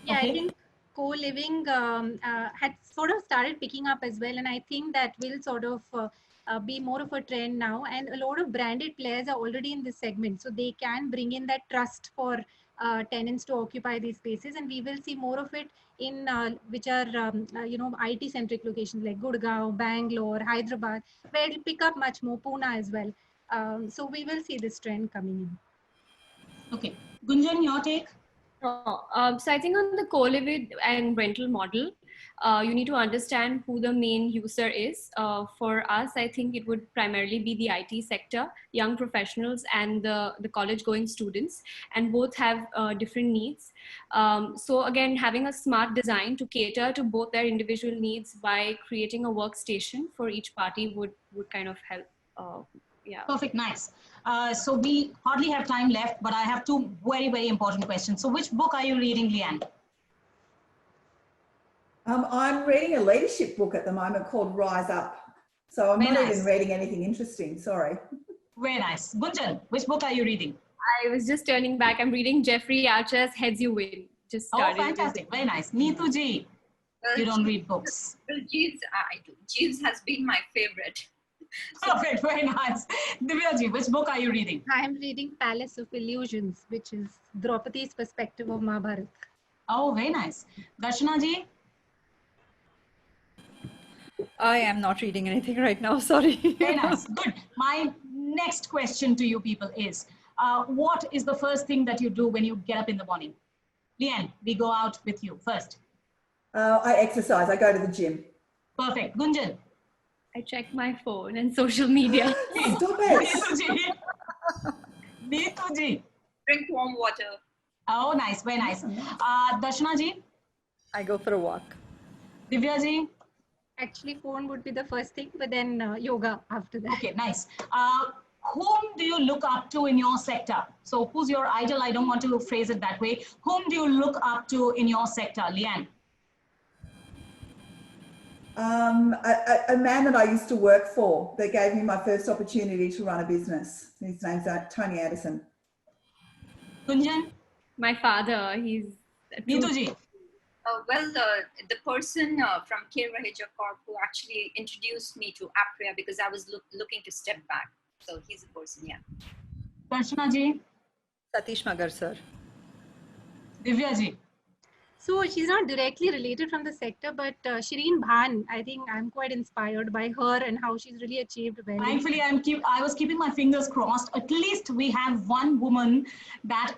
Yeah, okay. I think co-living had sort of started picking up as well. And I think that will sort of be more of a trend now. And a lot of branded players are already in this segment. So they can bring in that trust for tenants to occupy these spaces, and we will see more of it in which are IT centric locations like Gurgaon, Bangalore, Hyderabad, where it'll pick up much more, Pune as well. So we will see this trend coming in. Okay, Gunjan, your take? So I think on the co-live and rental model, you need to understand who the main user is. For us, I think it would primarily be the IT sector, young professionals, and the college-going students, and both have different needs. So again, having a smart design to cater to both their individual needs by creating a workstation for each party would kind of help. Yeah. Perfect, nice. So we hardly have time left, but I have two very, very important questions. So which book are you reading, Leanne? I'm reading a leadership book at the moment called Rise Up. So I'm not even reading anything interesting, sorry. Very nice. Gunjan, which book are you reading? I was just turning back. I'm reading Jeffrey Archer's Heads You Win. Just started. Oh, fantastic. Very nice. Neetu ji, you don't read books. Well, Jeeves, I do. Jeeves has been my favorite. Perfect, very nice. Divya ji, which book are you reading? I am reading Palace of Illusions, which is Draupadi's perspective of Mahabharata. Oh, very nice. Darshana ji? I am not reading anything right now, sorry. Very nice, good. My next question to you people is, what is the first thing that you do when you get up in the morning? Leanne, we go out with you first. I exercise, I go to the gym. Perfect. Gunjan? I check my phone and social media. Stop it. Neetu ji. Drink warm water. Oh, nice, very nice. Darshana ji? I go for a walk. Divya ji? Actually, phone would be the first thing, but then yoga after that. Okay, nice. Whom do you look up to in your sector? So who's your idol? I don't want to phrase it that way. Whom do you look up to in your sector, Leanne? A man that I used to work for that gave me my first opportunity to run a business. His name's Tony Anderson. Gunjan? My father, he's... Neetu ji? Well, the person from K. Raheja Corp who actually introduced me to Apria because I was looking to step back. So he's the person, yeah. Darshana ji? Satish Magar, sir. Divya ji? So she's not directly related from the sector, but Shireen Bhan, I think I'm quite inspired by her and how she's really achieved well. Thankfully, I was keeping my fingers crossed. At least we have one woman that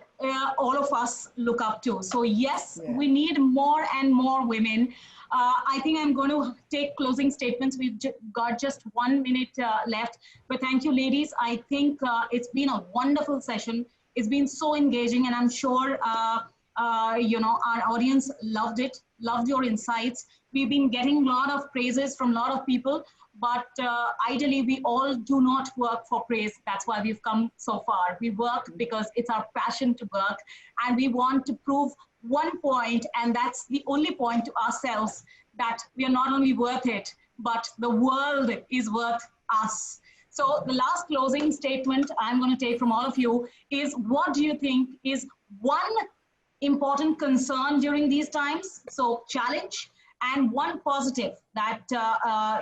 all of us look up to. So yes, we need more and more women. I think I'm going to take closing statements. We've got just 1 minute left. But thank you, ladies. I think it's been a wonderful session. It's been so engaging, and I'm sure our audience loved it, loved your insights. We've been getting a lot of praises from a lot of people, but ideally we all do not work for praise. That's why we've come so far. We work because it's our passion to work, and we want to prove one point, and that's the only point to ourselves, that we are not only worth it, but the world is worth us. So the last closing statement I'm going to take from all of you is, what do you think is one important concern during these times? So challenge, and one positive that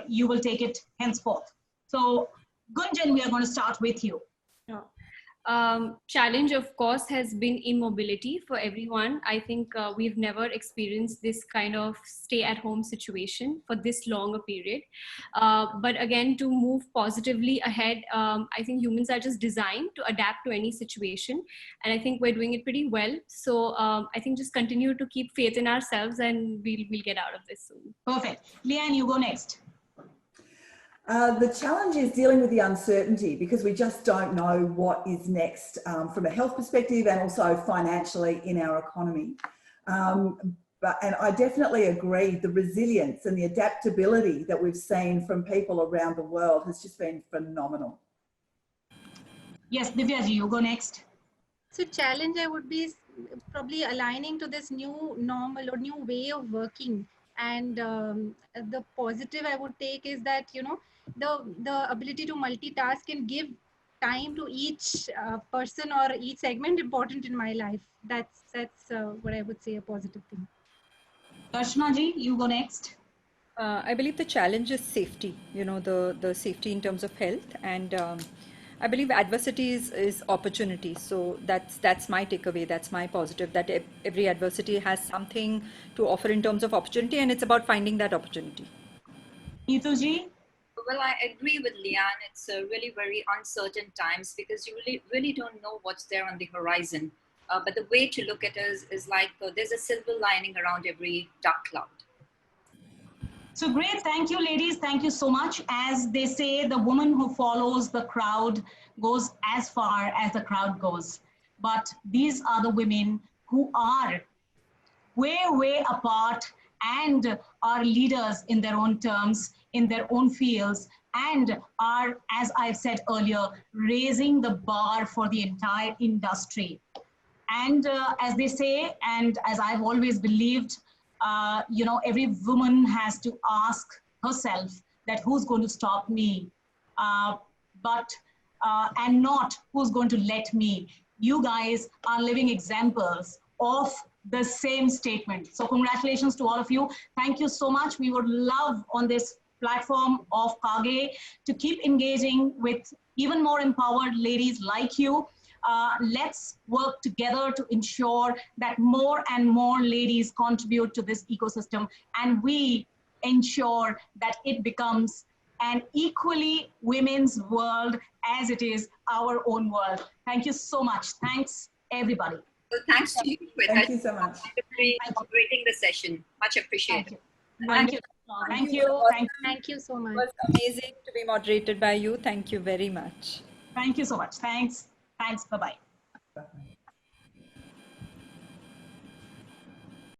you will take it henceforth. So Gunjan, we are going to start with you. Challenge, of course, has been immobility for everyone. I think we've never experienced this kind of stay-at-home situation for this long a period. But again, to move positively ahead, I think humans are just designed to adapt to any situation. And I think we're doing it pretty well. So I think just continue to keep faith in ourselves, and we'll get out of this soon. Perfect. Leanne, you go next. The challenge is dealing with the uncertainty, because we just don't know what is next from a health perspective and also financially in our economy. And I definitely agree, the resilience and the adaptability that we've seen from people around the world has just been phenomenal. Yes, Divya ji, you go next. So challenge, I would be probably aligning to this new normal or new way of working. And the positive I would take is that, the ability to multitask and give time to each person or each segment important in my life. That's what I would say a positive thing. Darshana ji, you go next. I believe the challenge is safety, the safety in terms of health. And I believe adversity is opportunity. So that's my takeaway. That's my positive. That every adversity has something to offer in terms of opportunity, and it's about finding that opportunity. Neetuji? Well, I agree with Lian. It's really very uncertain times because you really don't know what's there on the horizon. But the way to look at it is like there's a silver lining around every dark cloud. So great. Thank you, ladies. Thank you so much. As they say, the woman who follows the crowd goes as far as the crowd goes. But these are the women who are way apart and are leaders in their own terms, in their own fields, and are, as I've said earlier, raising the bar for the entire industry. And as they say, and as I've always believed, every woman has to ask herself that who's going to stop me, and not who's going to let me. You guys are living examples of the same statement. So congratulations to all of you. Thank you so much. We would love on this platform of Cagaay to keep engaging with even more empowered ladies like you. Let's work together to ensure that more and more ladies contribute to this ecosystem, and we ensure that it becomes an equally women's world as it is our own world. Thank you so much. Thanks, everybody. Well, thanks to you, Shweta. Thank you so much. For moderating the session. Much appreciated. Thank you. Thank you. Thank you so much. It was amazing to be moderated by you. Thank you very much. Thank you so much. Thanks. Bye-bye. Bye.